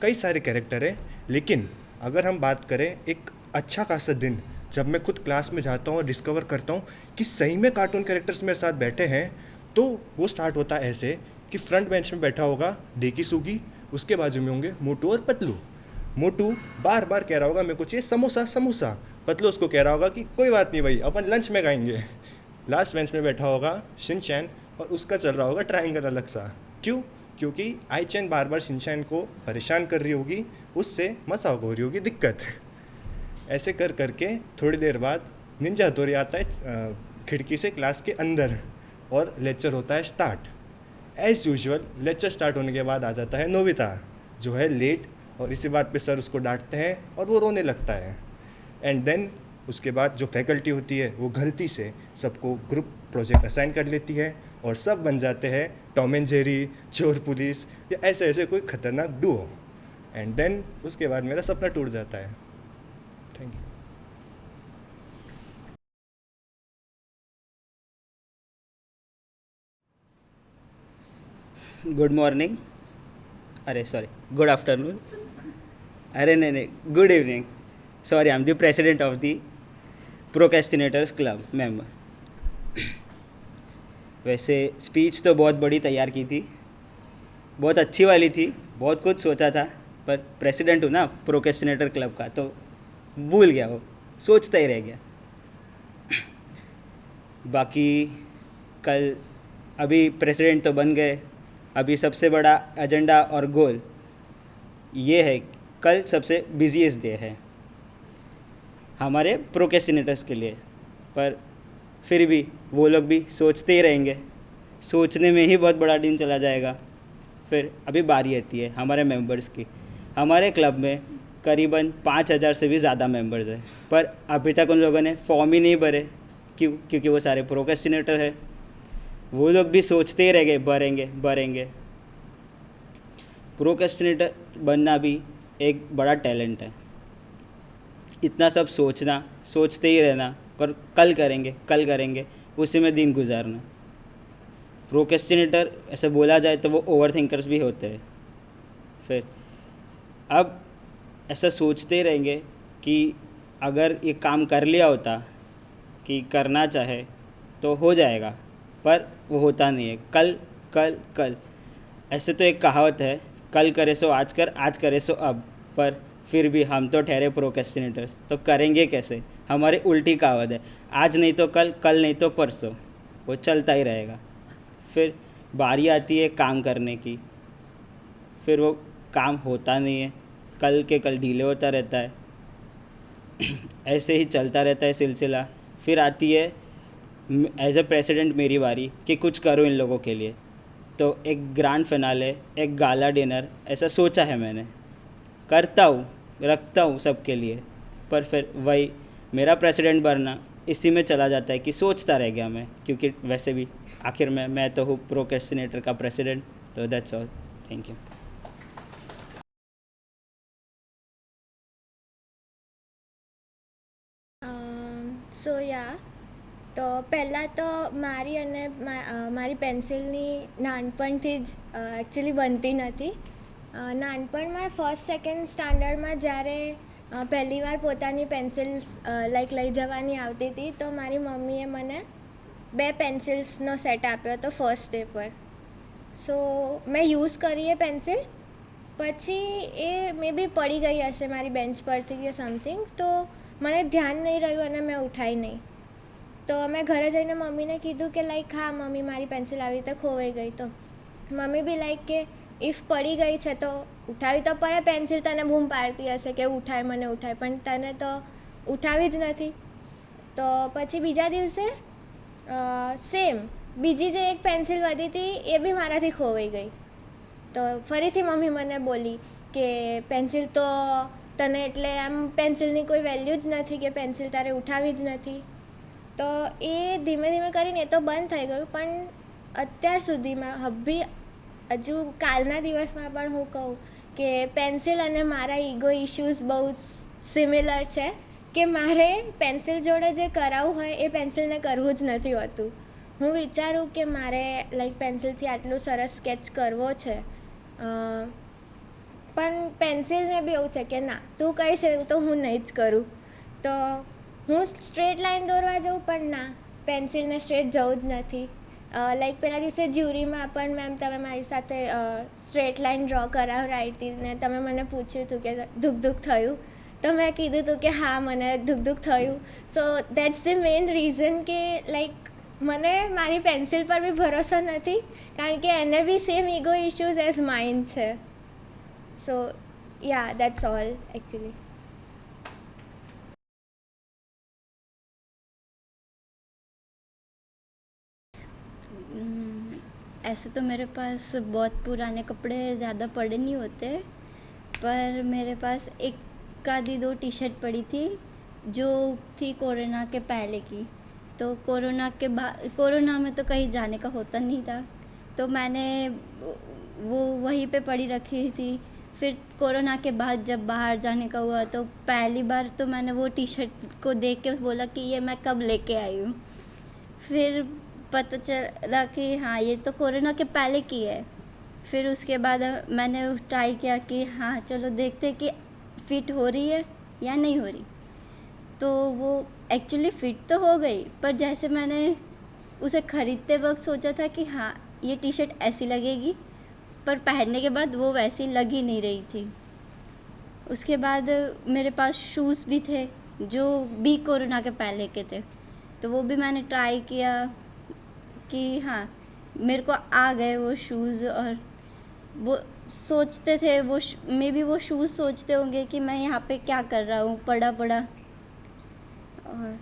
कई सारे कैरेक्टर है. लेकिन अगर हम बात करें एक अच्छा खासा दिन जब मैं खुद क्लास में जाता हूँ और डिस्कवर करता हूँ कि सही में कार्टून कैरेक्टर्स मेरे साथ बैठे हैं, तो वो स्टार्ट होता है ऐसे कि फ्रंट बेंच में बैठा होगा डेकी सुगी, उसके बाजू में होंगे मोटू और पतलू. मोटू बार बार कह रहा होगा मेरे को चाहिए समोसा समोसा. पतलू उसको कह रहा होगा कि कोई बात नहीं भाई, अपन लंच में खाएंगे. लास्ट बेंच में बैठा होगा शिनचैन और उसका चल रहा होगा ट्रायंगल अलग सा. क्यों? क्योंकि आईचैन बार बार शिनचैन को परेशान कर रही होगी, उससे मसाओ हो रही होगी दिक्कत. ऐसे कर करके थोड़ी देर बाद निंजा हथौड़ी आता है खिड़की से क्लास के अंदर और लेक्चर होता है start. As usual lecture start होने के बाद आ जाता है नोबिता, जो है लेट, और इसी बात पे सर उसको डांटते हैं और वो रोने लगता है. एंड देन उसके बाद जो फैकल्टी होती है वो गलती से सबको ग्रुप प्रोजेक्ट असाइन कर लेती है और सब बन जाते हैं टॉम एंड जेरी, चोर पुलिस या ऐसे ऐसे कोई खतरनाक डुओ. एंड देन उसके बाद मेरा सपना टूट जाता है. Thank you. गुड मॉर्निंग, अरे सॉरी गुड आफ्टरनून, अरे नहीं good evening. Sorry, I am the president of the procrastinators club member. वैसे स्पीच तो बहुत बड़ी तैयार की थी, बहुत अच्छी वाली थी, बहुत कुछ सोचा था, पर प्रेसिडेंट हूँ ना प्रोकेस्टिनेटर क्लब का, तो भूल गया, वो सोचता ही रह गया. बाकी कल अभी प्रेसिडेंट तो बन गए, अभी सबसे बड़ा एजेंडा और गोल ये है, कल सबसे बिजीएस्ट डे है हमारे प्रोकेस्टिनेटर्स के लिए. पर फिर भी वो लोग भी सोचते ही रहेंगे, सोचने में ही बहुत बड़ा दिन चला जाएगा. फिर अभी बारी आती है हमारे मेंबर्स की. हमारे क्लब में करीबन 5000 से भी ज़्यादा मेंबर्स हैं, पर अभी तक उन लोगों ने फॉर्म ही नहीं भरे. क्यों? क्योंकि वो सारे प्रोकेस्टिनेटर है. वो लोग भी सोचते ही रह गए, भरेंगे. प्रोकेस्टिनेटर बनना भी एक बड़ा टैलेंट है. इतना सब सोचना, सोचते ही रहना और कल करेंगे उसी में दिन गुजारना. प्रोकेस्टिनेटर ऐसे बोला जाए तो वो ओवर थिंकर्स भी होते हैं. फिर अब ऐसा सोचते रहेंगे कि अगर ये काम कर लिया होता कि करना चाहे तो हो जाएगा, पर वो होता नहीं है. कल ऐसे तो एक कहावत है, कल करे सो आज कर, आज करे सो अब. पर फिर भी हम तो ठहरे प्रोकेस्टिनेटर्स, तो करेंगे कैसे? हमारी उल्टी कहावत है, आज नहीं तो कल, कल नहीं तो परसों, वो चलता ही रहेगा. फिर बारी आती है काम करने की, फिर वो काम होता नहीं है, कल के कल ढीले होता रहता है. ऐसे ही चलता रहता है सिलसिला. फिर आती है एज ए प्रेसिडेंट मेरी बारी कि कुछ करो इन लोगों के लिए. तो एक ग्रैंड फिनाले, एक गाला डिनर ऐसा सोचा है मैंने, करता हूँ, रखता हूँ सबके लिए. पर फिर वही मेरा प्रेसिडेंट बनना इसी में चला जाता है कि सोचता रह गया मैं, क्योंकि वैसे भी आखिर में मैं तो हूँ प्रोक्रेस्टिनेटर का प्रेसिडेंट. तो that's all. Thank you. So yeah તો પહેલાં તો મારી અને મારી પેન્સિલની નાનપણથી જ એકચ્યુઅલી બનતી નથી. નાનપણમાં ફર્સ્ટ સેકન્ડ સ્ટાન્ડર્ડમાં જ્યારે પહેલી વાર પોતાની પેન્સિલ્સ લઈ જવાની આવતી હતી તો મારી મમ્મીએ મને 2 પેન્સિલ્સનો સેટ આપ્યો હતો ફર્સ્ટ ડે પર. સો મેં યુઝ કરી એ પેન્સિલ, પછી એ મે બી પડી ગઈ હશે મારી બેન્ચ પરથી કે સમથિંગ, તો મને ધ્યાન નહીં રહ્યું અને મેં ઉઠાવી નહીં. તો મેં ઘરે જઈને મમ્મીને કીધું કે લાઈક હા મમ્મી મારી પેન્સિલ આવી રીતે ખોવાઈ ગઈ. તો મમ્મી બી લાઈક કે ઇફ પડી ગઈ છે તો ઉઠાવી તો પડે, પેન્સિલ તને બૂમ પાડતી હશે કે ઉઠાય મને ઉઠાય, પણ તને તો ઉઠાવી જ નથી. તો પછી બીજા દિવસે સેમ બીજી જે એક પેન્સિલ વધી હતી એ બી મારાથી ખોવાઈ ગઈ. તો ફરીથી મમ્મી મને બોલી કે પેન્સિલ તો તને એટલે આમ પેન્સિલની કોઈ વેલ્યુ જ નથી કે પેન્સિલ તારે ઉઠાવી જ નથી. તો એ ધીમે ધીમે કરીને એ તો બંધ થઈ ગયું, પણ અત્યાર સુધીમાં હજુ કાલના દિવસમાં પણ હું કહું કે પેન્સિલ અને મારા ઈગો ઇશ્યુઝ બહુ સિમિલર છે કે મારે પેન્સિલ જોડે જે કરાવવું હોય એ પેન્સિલને કરવું જ નથી હોતું. હું વિચારું કે મારે લાઈક પેન્સિલથી આટલું સરસ સ્કેચ કરવો છે, પણ પેન્સિલને બી એવું છે કે ના તું કહીશ એવું તો હું નહીં જ કરું. તો હું સ્ટ્રેટ લાઇન દોરવા જાઉં પણ ના, પેન્સિલને સ્ટ્રેટ જવું જ નથી. લાઈક પહેલા દિવસે જ્યુરીમાં પણ મેમ તમે મારી સાથે સ્ટ્રેટ લાઇન ડ્રો કરાવરાઈ હતી ને તમે મને પૂછ્યું હતું કે ધુક ધુક થયું, તો મેં કીધું હતું કે હા મને ધુક ધુક થયું. સો દેટ્સ ધ મેઇન રીઝન કે લાઈક મને મારી પેન્સિલ પર બી ભરોસો નથી, કારણ કે એને be same ego issues as mind છે. So yeah that's all actually. ऐसे तो मेरे पास बहुत पुराने कपड़े ज़्यादा पड़े नहीं होते, पर मेरे पास एक आधी 2 टी शर्ट पड़ी थी जो थी कोरोना के पहले की. तो कोरोना में तो कहीं जाने का होता नहीं था, तो मैंने वो वहीं पे पड़ी रखी थी. फिर कोरोना के बाद जब बाहर जाने का हुआ तो पहली बार तो मैंने वो टी शर्ट को देख के बोला कि ये मैं कब लेके आई हूँ. फिर पता चला कि हाँ ये तो कोरोना के पहले की है. फिर उसके बाद मैंने ट्राई किया कि हाँ चलो देखते कि फ़िट हो रही है या नहीं हो रही. तो वो एक्चुअली फ़िट तो हो गई, पर जैसे मैंने उसे ख़रीदते वक्त सोचा था कि हाँ ये टी शर्ट ऐसी लगेगी, पर पहनने के बाद वो वैसी लग ही नहीं रही थी. उसके बाद मेरे पास शूज़ भी थे जो भी कोरोना के पहले के थे, तो वो भी मैंने ट्राई किया कि हाँ मेरे को आ गए वो शूज़. और वो सोचते थे वो मे बी वो शूज़ सोचते होंगे कि मैं यहाँ पे क्या कर रहा हूँ पड़ा पड़ा. और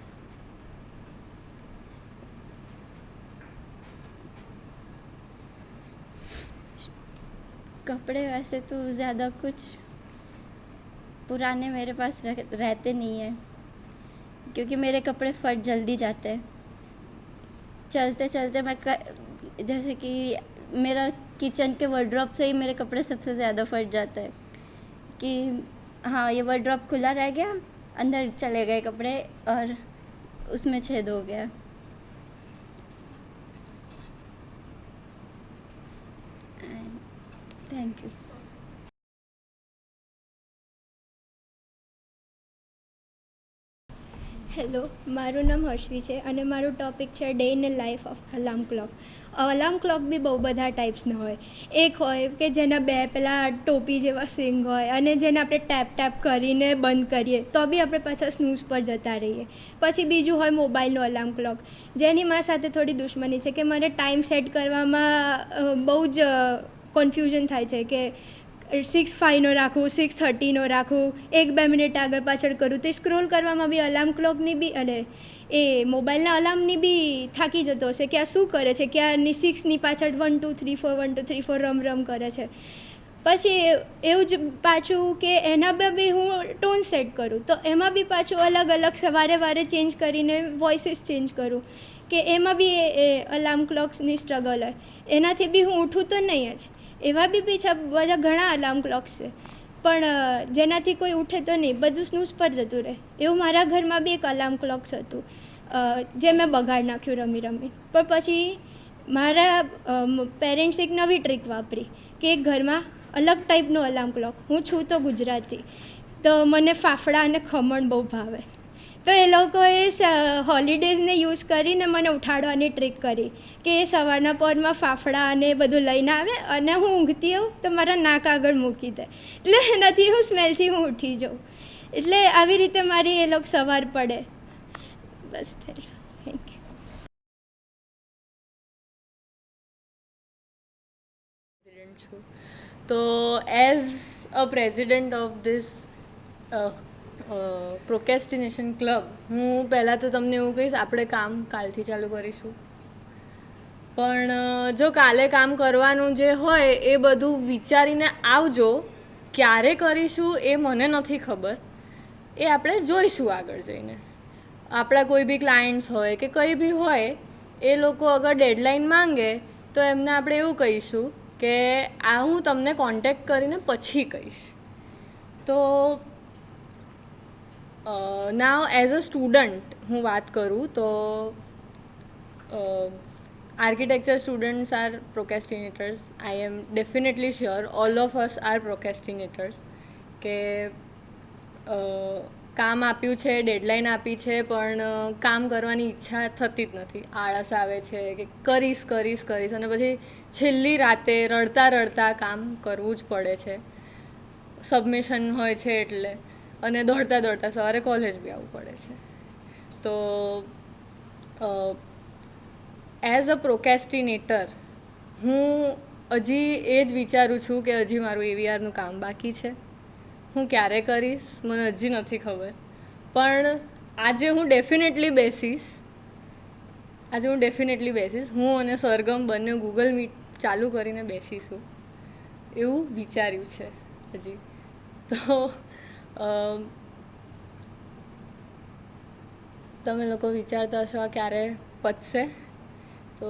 कपड़े वैसे तो ज़्यादा कुछ पुराने मेरे पास रहते नहीं हैं, क्योंकि मेरे कपड़े फट जल्दी जाते हैं. चलते चलते मैं जैसे कि मेरा किचन के वार्डरोब से ही मेरे कपड़े सबसे ज़्यादा फट जाते हैं कि हाँ ये वार्डरोब खुला रह गया, अंदर चले गए कपड़े और उसमें छेद हो गया. Thank you. હેલો, મારું નામ હર્ષવી છે અને મારું ટૉપિક છે day in life of alarm clock. Alarm clock બી બહુ બધા ટાઈપ્સના હોય. એક હોય કે જેના 2 પેલા ટોપી જેવા સિંગ હોય અને જેને આપણે ટેપ ટેપ કરીને બંધ કરીએ તો બી આપણે પાછા સ્નૂઝ પર જતા રહીએ. પછી બીજું હોય મોબાઈલનો અલાર્મ ક્લોક, જેની મારી સાથે થોડી દુશ્મની છે કે મને ટાઈમ સેટ કરવામાં બહુ જ કન્ફ્યુઝન થાય છે કે 6:05નો રાખું, 6:30નો રાખું, 1-2 મિનિટ આગળ પાછળ કરું. તે સ્ક્રોલ કરવામાં બી અલાર્મ ક્લોકની બી અને એ મોબાઈલના અલાર્મની બી થાકી જતો હશે કે આ શું કરે છે, કે આની 6ની પાછળ 1 2 3 4 1 2 3 4 રમ કરે છે. પછી એવું જ પાછું કે એના બી હું ટોન સેટ કરું તો એમાં બી પાછું અલગ અલગ વારે વારે ચેન્જ કરીને વોઇસીસ ચેન્જ કરું કે એમાં બી એ અલાર્મ ક્લોક્સની સ્ટ્રગલ હોય એનાથી બી હું ઉઠું તો નહીં જ એવા બી પીછા બધા ઘણા અલાર્મ ક્લોક્સ છે પણ જેનાથી કોઈ ઉઠે તો નહીં બધું સ્નૂઝ પર જતું રહે એવું મારા ઘરમાં બી એક અલાર્મ ક્લોક્સ હતું જે મેં બગાડ નાખ્યું રમી રમી પણ પછી મારા પેરેન્ટ્સે એક નવી ટ્રીક વાપરી કે ઘરમાં અલગ ટાઈપનો અલાર્મ ક્લોક હું છું તો ગુજરાતી તો મને ફાફડા અને ખમણ બહુ ભાવે તો એ લોકોએ હોલિડેઝને યુઝ કરીને મને ઉઠાડવાની ટ્રીક કરી કે એ સવારના પરમાં ફાફડા અને બધું લઈને આવે અને હું ઊંઘતી આવું તો મારા નાક આગળ મૂકી દે એટલે એનાથી હું સ્મેલથી હું ઉઠી જાઉં એટલે આવી રીતે મારી એ લોકો સવાર પડે બસ થેન્ક યુ છું તો as a president of this procrastination club હું પહેલાં તો તમને એવું કહીશ આપણે કામ કાલથી ચાલુ કરીશું પણ જો કાલે કામ કરવાનું જે હોય એ બધું વિચારીને આવજો ક્યારે કરીશું એ મને નથી ખબર એ આપણે જોઈશું આગળ જઈને આપણા કોઈ બી ક્લાયન્ટ્સ હોય કે કંઈ બી હોય એ લોકો અગર ડેડલાઇન માંગે તો એમને આપણે એવું કહીશું કે આ હું તમને કોન્ટેક્ટ કરીને પછી કહીશ તો નાવ એઝ અ સ્ટુડન્ટ હું વાત કરું તો architecture students are procrastinators I am definitely sure all of us are procrastinators કે કામ આપ્યું છે ડેડલાઇન આપી છે પણ કામ કરવાની ઈચ્છા થતી જ નથી આળસ આવે છે કે કરીશ કરીશ કરીશ અને પછી છેલ્લી રાતે રડતા રડતા કામ કરવું જ પડે છે સબમિશન હોય છે એટલે અને દોડતા દોડતા સવારે કોલેજ બી આવવું પડે છે તો એઝ અ પ્રોકેસ્ટિનેટર હું હજી એ જ વિચારું છું કે હજી મારું એવીઆરનું કામ બાકી છે હું ક્યારે કરીશ મને હજી નથી ખબર પણ આજે હું ડેફિનેટલી બેસીશ હું અને સરગમ બંને ગૂગલ મીટ ચાલુ કરીને બેસીશું એવું વિચાર્યું છે હજી તો તમે લોકો વિચારતા હશો આ ક્યારે પતશે તો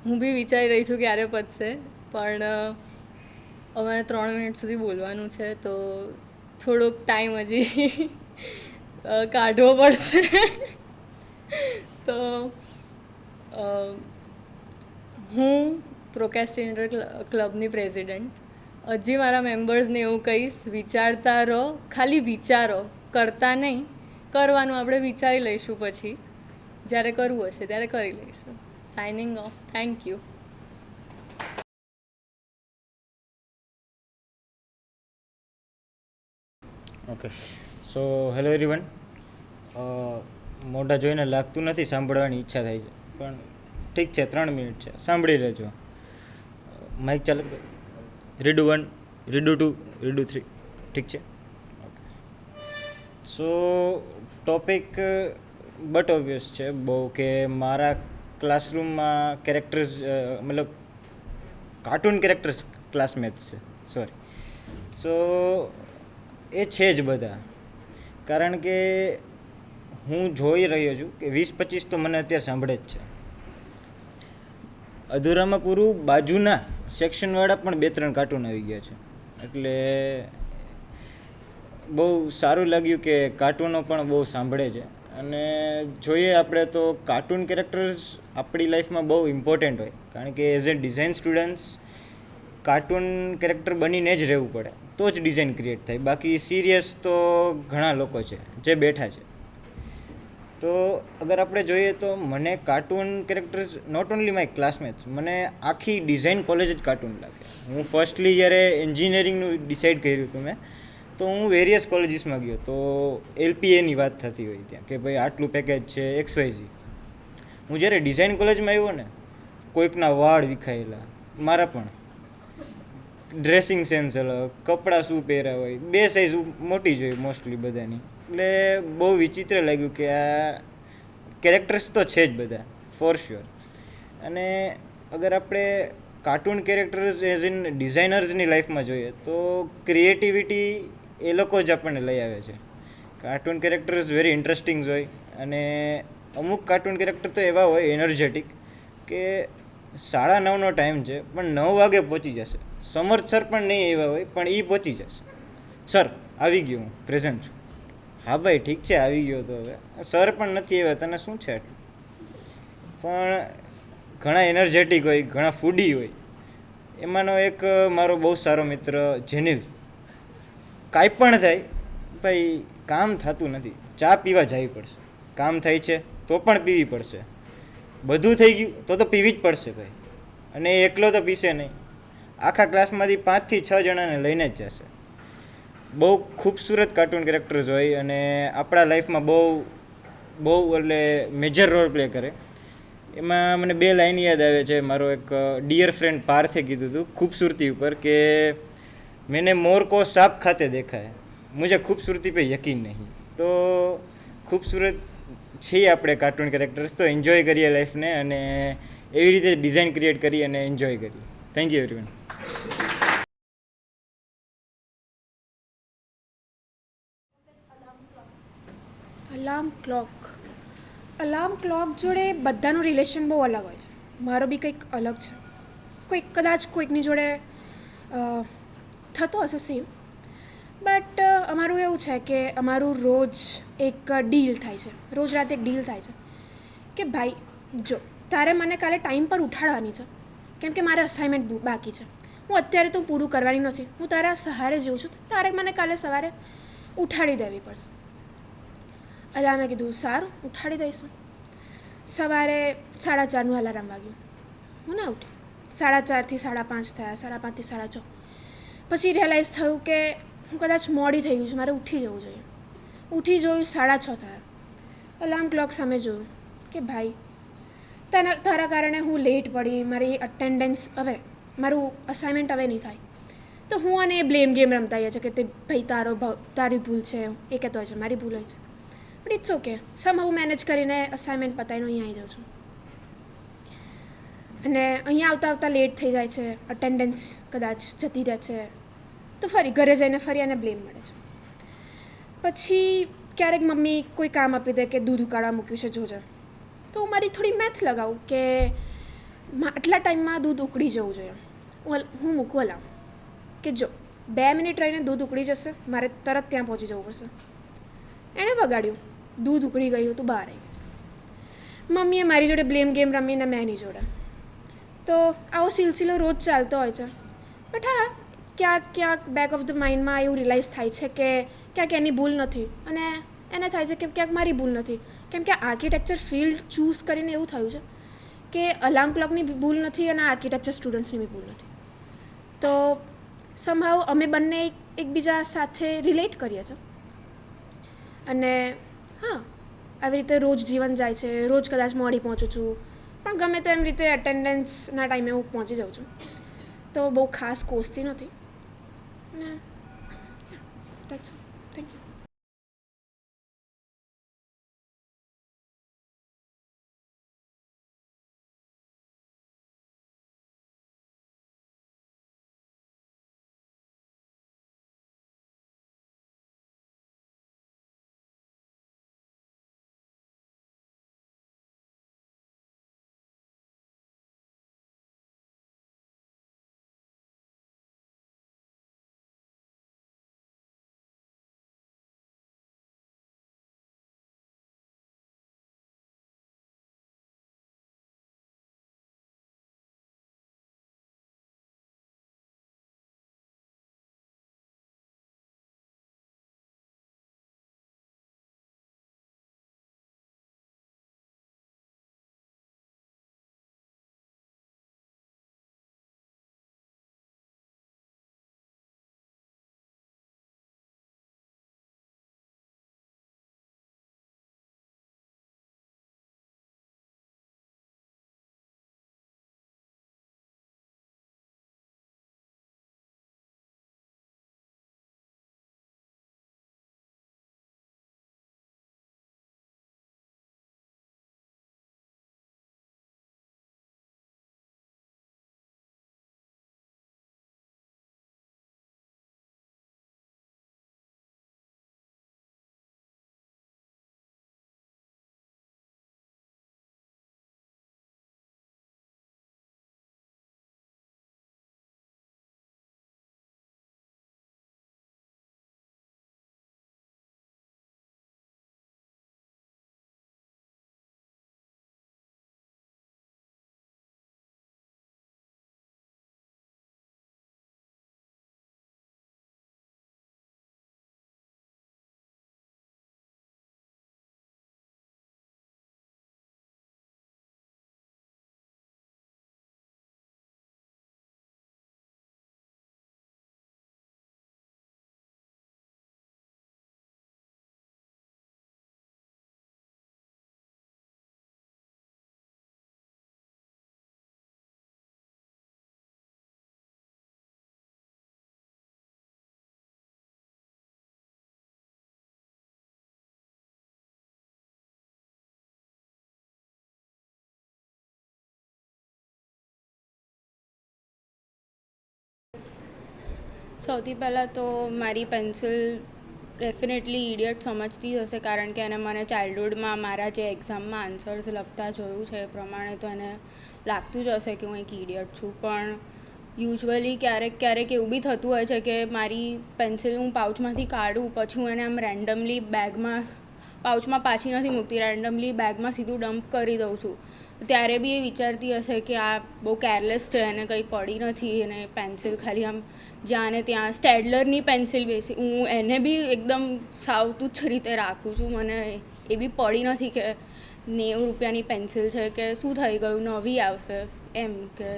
હું બી વિચારી રહી છું ક્યારે પતશે પણ અમારે 3 મિનિટ સુધી બોલવાનું છે તો થોડોક ટાઈમ હજી કાઢવો પડશે તો હું પ્રોકેસ્ટિનેટર ક્લબની પ્રેઝિડન્ટ હજી મારા મેમ્બર્સને એવું કહીશ વિચારતા રહો ખાલી વિચારો કરતા નહીં કરવાનું આપણે વિચારી લઈશું પછી જ્યારે કરવું હશે ત્યારે કરી લઈશું signing of thank you okay so hello everyone મોઢા જોઈને લાગતું નથી સાંભળવાની ઈચ્છા થાય છે પણ ઠીક છે 3 મિનિટ છે સાંભળી લેજો માઇક ચાલુ રીડુ 1 રીડુ 2 રીડુ 3 ઠીક છે સો ટોપિક બટ ઓબ્વિયસ છે બહુ કે મારા ક્લાસરૂમમાં કેરેક્ટર્સ મતલબ કાર્ટૂન કેરેક્ટર્સ ક્લાસમેટ્સ છે સોરી સો એ છે જ બધા કારણ કે હું જોઈ રહ્યો છું કે 20-25 તો મને અત્યારે સાંભળે જ છે અધૂરામાં પૂરું બાજુના સેક્શનવાળા પણ 2-3 કાર્ટૂન આવી ગયા છે એટલે બહુ સારું લાગ્યું કે કાર્ટૂનો પણ બહુ સાંભળે છે અને જોઈએ આપણે તો કાર્ટૂન કેરેક્ટર્સ આપણી લાઈફમાં બહુ ઇમ્પોર્ટન્ટ હોય કારણ કે as a design students cartoon character બનીને જ રહેવું પડે તો જ ડિઝાઇન ક્રિએટ થાય બાકી સિરિયસ તો ઘણા લોકો છે જે બેઠા છે તો અગર આપણે જોઈએ તો મને cartoon characters not only my classmates મને આખી ડિઝાઇન કોલેજ જ કાર્ટૂન લાગે હું ફર્સ્ટલી જ્યારે એન્જિનિયરિંગનું ડિસાઇડ કર્યું હતું મેં તો હું વેરિયસ કોલેજીસમાં ગયો તો એલપીએની વાત થતી હોય ત્યાં કે ભાઈ આટલું પેકેજ છે XYZ હું જ્યારે ડિઝાઇન કોલેજમાં આવ્યો ને કોઈકના વાળ વિખાયેલા મારા પણ ડ્રેસિંગ સેન્સ અલગ કપડાં શું પહેર્યા હોય 2 સાઇઝ મોટી જ હોય મોસ્ટલી બધાની એટલે બહુ વિચિત્ર લાગ્યું કે આ કેરેક્ટર્સ તો છે જ બધા ફોર શ્યોર અને અગર આપણે કાર્ટૂન કેરેક્ટર્સ એઝ ઇન ડિઝાઇનર્સની લાઈફમાં જોઈએ તો ક્રિએટિવિટી એ લોકો જ આપણને લઈ આવે છે. કાર્ટૂન કેરેક્ટર્સ વેરી ઇન્ટરેસ્ટિંગ હોય અને અમુક કાર્ટૂન કેરેક્ટર તો એવા હોય એનર્જેટિક કે 9:30નો ટાઈમ છે પણ 9 વાગે પહોંચી જશે. સમર્થ સર પણ નહીં એવા હોય પણ એ પહોંચી જશે. સર આવી ગયો, હું પ્રેઝન્ટ છું. હા ભાઈ ઠીક છે, આવી ગયો તો હવે સર પણ નથી આવ્યા, તને શું છે આટલું? પણ ઘણા એનર્જેટિક હોય, ઘણા ફૂડી હોય. એમાંનો એક મારો બહુ સારો મિત્ર જેનિલ, કાંઈ પણ થાય ભાઈ કામ થતું નથી, ચા પીવા જવી પડશે. કામ થાય છે તો પણ પીવી પડશે, બધું થઈ ગયું તો પીવી જ પડશે ભાઈ. અને એ એકલો તો પીશે નહીં, આખા ક્લાસમાંથી 5 થી 6 જણાને લઈને જ જશે. બહુ ખૂબસૂરત કાર્ટૂન કેરેક્ટર્સ હોય અને આપણા લાઈફમાં બહુ એટલે મેજર રોલ પ્લે કરે. એમાં મને 2 લાઈન યાદ આવે છે. મારો એક ડિયર ફ્રેન્ડ પાર્થે કીધું હતું ખૂબસૂરતી ઉપર કે મેને મોર કો સાપ ખાતે દેખા હૈ, મુझे खूबसूरती पे यकीन नहीं. તો ખૂબસૂરત છીએ આપણે કાર્ટૂન કેરેક્ટર્સ, તો એન્જોય કરીએ લાઈફને અને એવી રીતે ડિઝાઇન ક્રિએટ કરી અને એન્જોય કરીએ. Thank you everyone. Alarm clock જોડે બધાનું રિલેશન બહુ અલગ હોય છે. મારો બી કંઈક અલગ છે. કદાચ કોઈકની જોડે થતો હશે સેમ, બટ અમારું એવું છે કે અમારું રોજ એક ડીલ થાય છે. રોજ રાતે એક ડીલ થાય છે કે ભાઈ જો તારે મને કાલે ટાઈમ પર ઉઠાડવાની છે, કેમ કે મારે અસાઇનમેન્ટ બાકી છે. હું અત્યારે તો પૂરું કરવાની નથી, હું તારા સહારે જેવું છું, તારે મને કાલે સવારે ઉઠાડી દેવી પડશે. એટલે મેં કીધું સારું ઉઠાડી દઈશું. સવારે 4:30નું અલાર્મ વાગ્યું, હું ના ઉઠી. 4:30થી 5:30 થયા, 5:30થી 6:30. પછી રિયલાઇઝ થયું કે હું કદાચ મોડી થઈ ગયું છું, મારે ઉઠી જવું જોઈએ. ઉઠી જોયું 6:30 થયા. અલાર્મ ક્લોક સામે જોયું કે ભાઈ તારા કારણે હું લેટ પડી, મારી અટેન્ડન્સ હવે મારું અસાઇનમેન્ટ હવે નહીં થાય. તો હું અને બ્લેમ ગેમ રમતા હોઈએ છીએ કે તે ભાઈ તારી ભૂલ છે, એ કહેતો હોય છે મારી ભૂલ હોય છે. બટ ઇટ્સ ઓકે, સમ હું મેનેજ કરીને અસાઇનમેન્ટ પતાવીને અહીંયા આવી જાઉં છું. અને અહીંયા આવતા લેટ થઈ જાય છે, અટેન્ડન્સ કદાચ જતી રહે છે, તો ફરી ઘરે જઈને ફરી એને બ્લેમ મળે છે. પછી ક્યારેક મમ્મી કોઈ કામ આપી દે કે દૂધ ઉકાળવા મૂક્યું છે જોજે, તો હું મારી થોડી મેથ લગાવું કે આટલા ટાઈમમાં દૂધ ઉકળી જવું જોઈએ. હું મૂકવા લાવું કે જો 2 મિનિટ રહીને દૂધ ઉકળી જશે, મારે તરત ત્યાં પહોંચી જવું પડશે. એણે બગાડ્યું, દૂધ ઉકળી ગયું તો બહાર આવી. મમ્મીએ મારી જોડે બ્લેમ ગેમ રમીને મેં એની જોડે. તો આવો સિલસિલો રોજ ચાલતો હોય છે. બટ હા, ક્યાંક બેક ઓફ ધ માઇન્ડમાં એવું રિયલાઇઝ થાય છે કે ક્યાંક એની ભૂલ નથી અને એને થાય છે કે ક્યાંક મારી ભૂલ નથી. કેમ કે આર્કિટેક્ચર ફિલ્ડ ચૂઝ કરીને એવું થયું છે કે અલાર્મ ક્લોકની ભૂલ નથી અને આર્કિટેક્ચર સ્ટુડન્ટ્સની બી ભૂલ નથી. તો સમહાવ અમે બંને એકબીજા સાથે રિલેટ કરીએ છીએ. અને હા, આવી રીતે રોજ જીવન જાય છે. રોજ કદાચ મોડી પહોંચું છું, પણ ગમે તેમ રીતે એટેન્ડન્સના ટાઈમે હું પહોંચી જાઉં છું. તો બહુ ખાસ કોસતી નથી ને. Thank you. સૌથી પહેલાં તો મારી પેન્સિલ ડેફિનેટલી ઇડિયટ સમજતી જ હશે, કારણ કે એને મને ચાઇલ્ડહુડમાં મારા જે એક્ઝામમાં આન્સર્સ લખતા જોયું છે એ પ્રમાણે તો એને લાગતું જ હશે કે હું એક ઇડિયટ છું. પણ યુઝ્યુઅલી ક્યારેક એવું બી થતું હોય છે કે મારી પેન્સિલ હું પાઉચમાંથી કાઢું, પછી હું એને આમ રેન્ડમલી બેગમાં પાઉચમાં પાછી નથી મૂકતી, રેન્ડમલી બેગમાં સીધું ડમ્પ કરી દઉં છું. ત્યારે બી એ વિચારતી હશે કે આ બહુ કેરલેસ છે, એને કંઈ પડી નથી, અને પેન્સિલ ખાલી આમ જ્યાં ને ત્યાં સ્ટેડલરની પેન્સિલ બેસી હું એને બી એકદમ સાવ તુચ્છ રીતે રાખું છું. મને એ બી પડી નથી કે 90 રૂપિયાની પેન્સિલ છે કે શું થઈ ગયું, નવી આવશે એમ કે.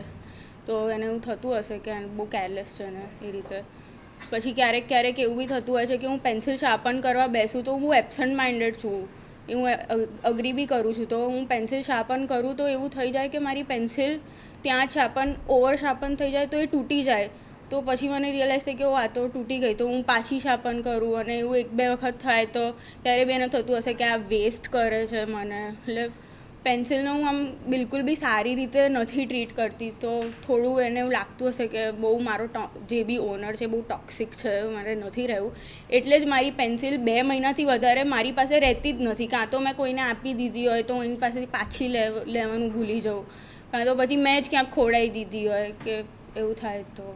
તો એને એવું થતું હશે કે બહુ કેરલેસ છે ને એ રીતે. પછી ક્યારેક એવું બી થતું હોય છે કે હું પેન્સિલ શાર્પન કરવા બેસું તો હું એબસન્ટ માઇન્ડેડ છું, એ હું અગ્રી બી કરું છું. તો હું પેન્સિલ શાર્પન કરું તો એવું થઈ જાય કે મારી પેન્સિલ ત્યાં જ શાર્પન ઓવર શાર્પન થઈ જાય તો એ તૂટી જાય. તો પછી મને રિયલાઇઝ થાય કે આ તો તૂટી ગઈ, તો હું પાછી શાર્પન કરું, અને એવું 1-2 વખત થાય તો ત્યારે બી એને થતું હશે કે આ વેસ્ટ કરે છે મને. એટલે પેન્સિલને હું આમ બિલકુલ બી સારી રીતે નથી ટ્રીટ કરતી. તો થોડું એને એવું લાગતું હશે કે બહુ મારો જે બી ઓનર છે બહુ ટોક્સિક છે, મારે નથી રહેવું. એટલે જ મારી પેન્સિલ 2 મહિનાથી વધારે મારી પાસે રહેતી જ નથી. કાં તો મેં કોઈને આપી દીધી હોય તો એની પાસેથી પાછી લેવાનું ભૂલી જાઉં, કાં તો પછી મેં જ ક્યાંક ખોડાઈ દીધી હોય કે એવું થાય. તો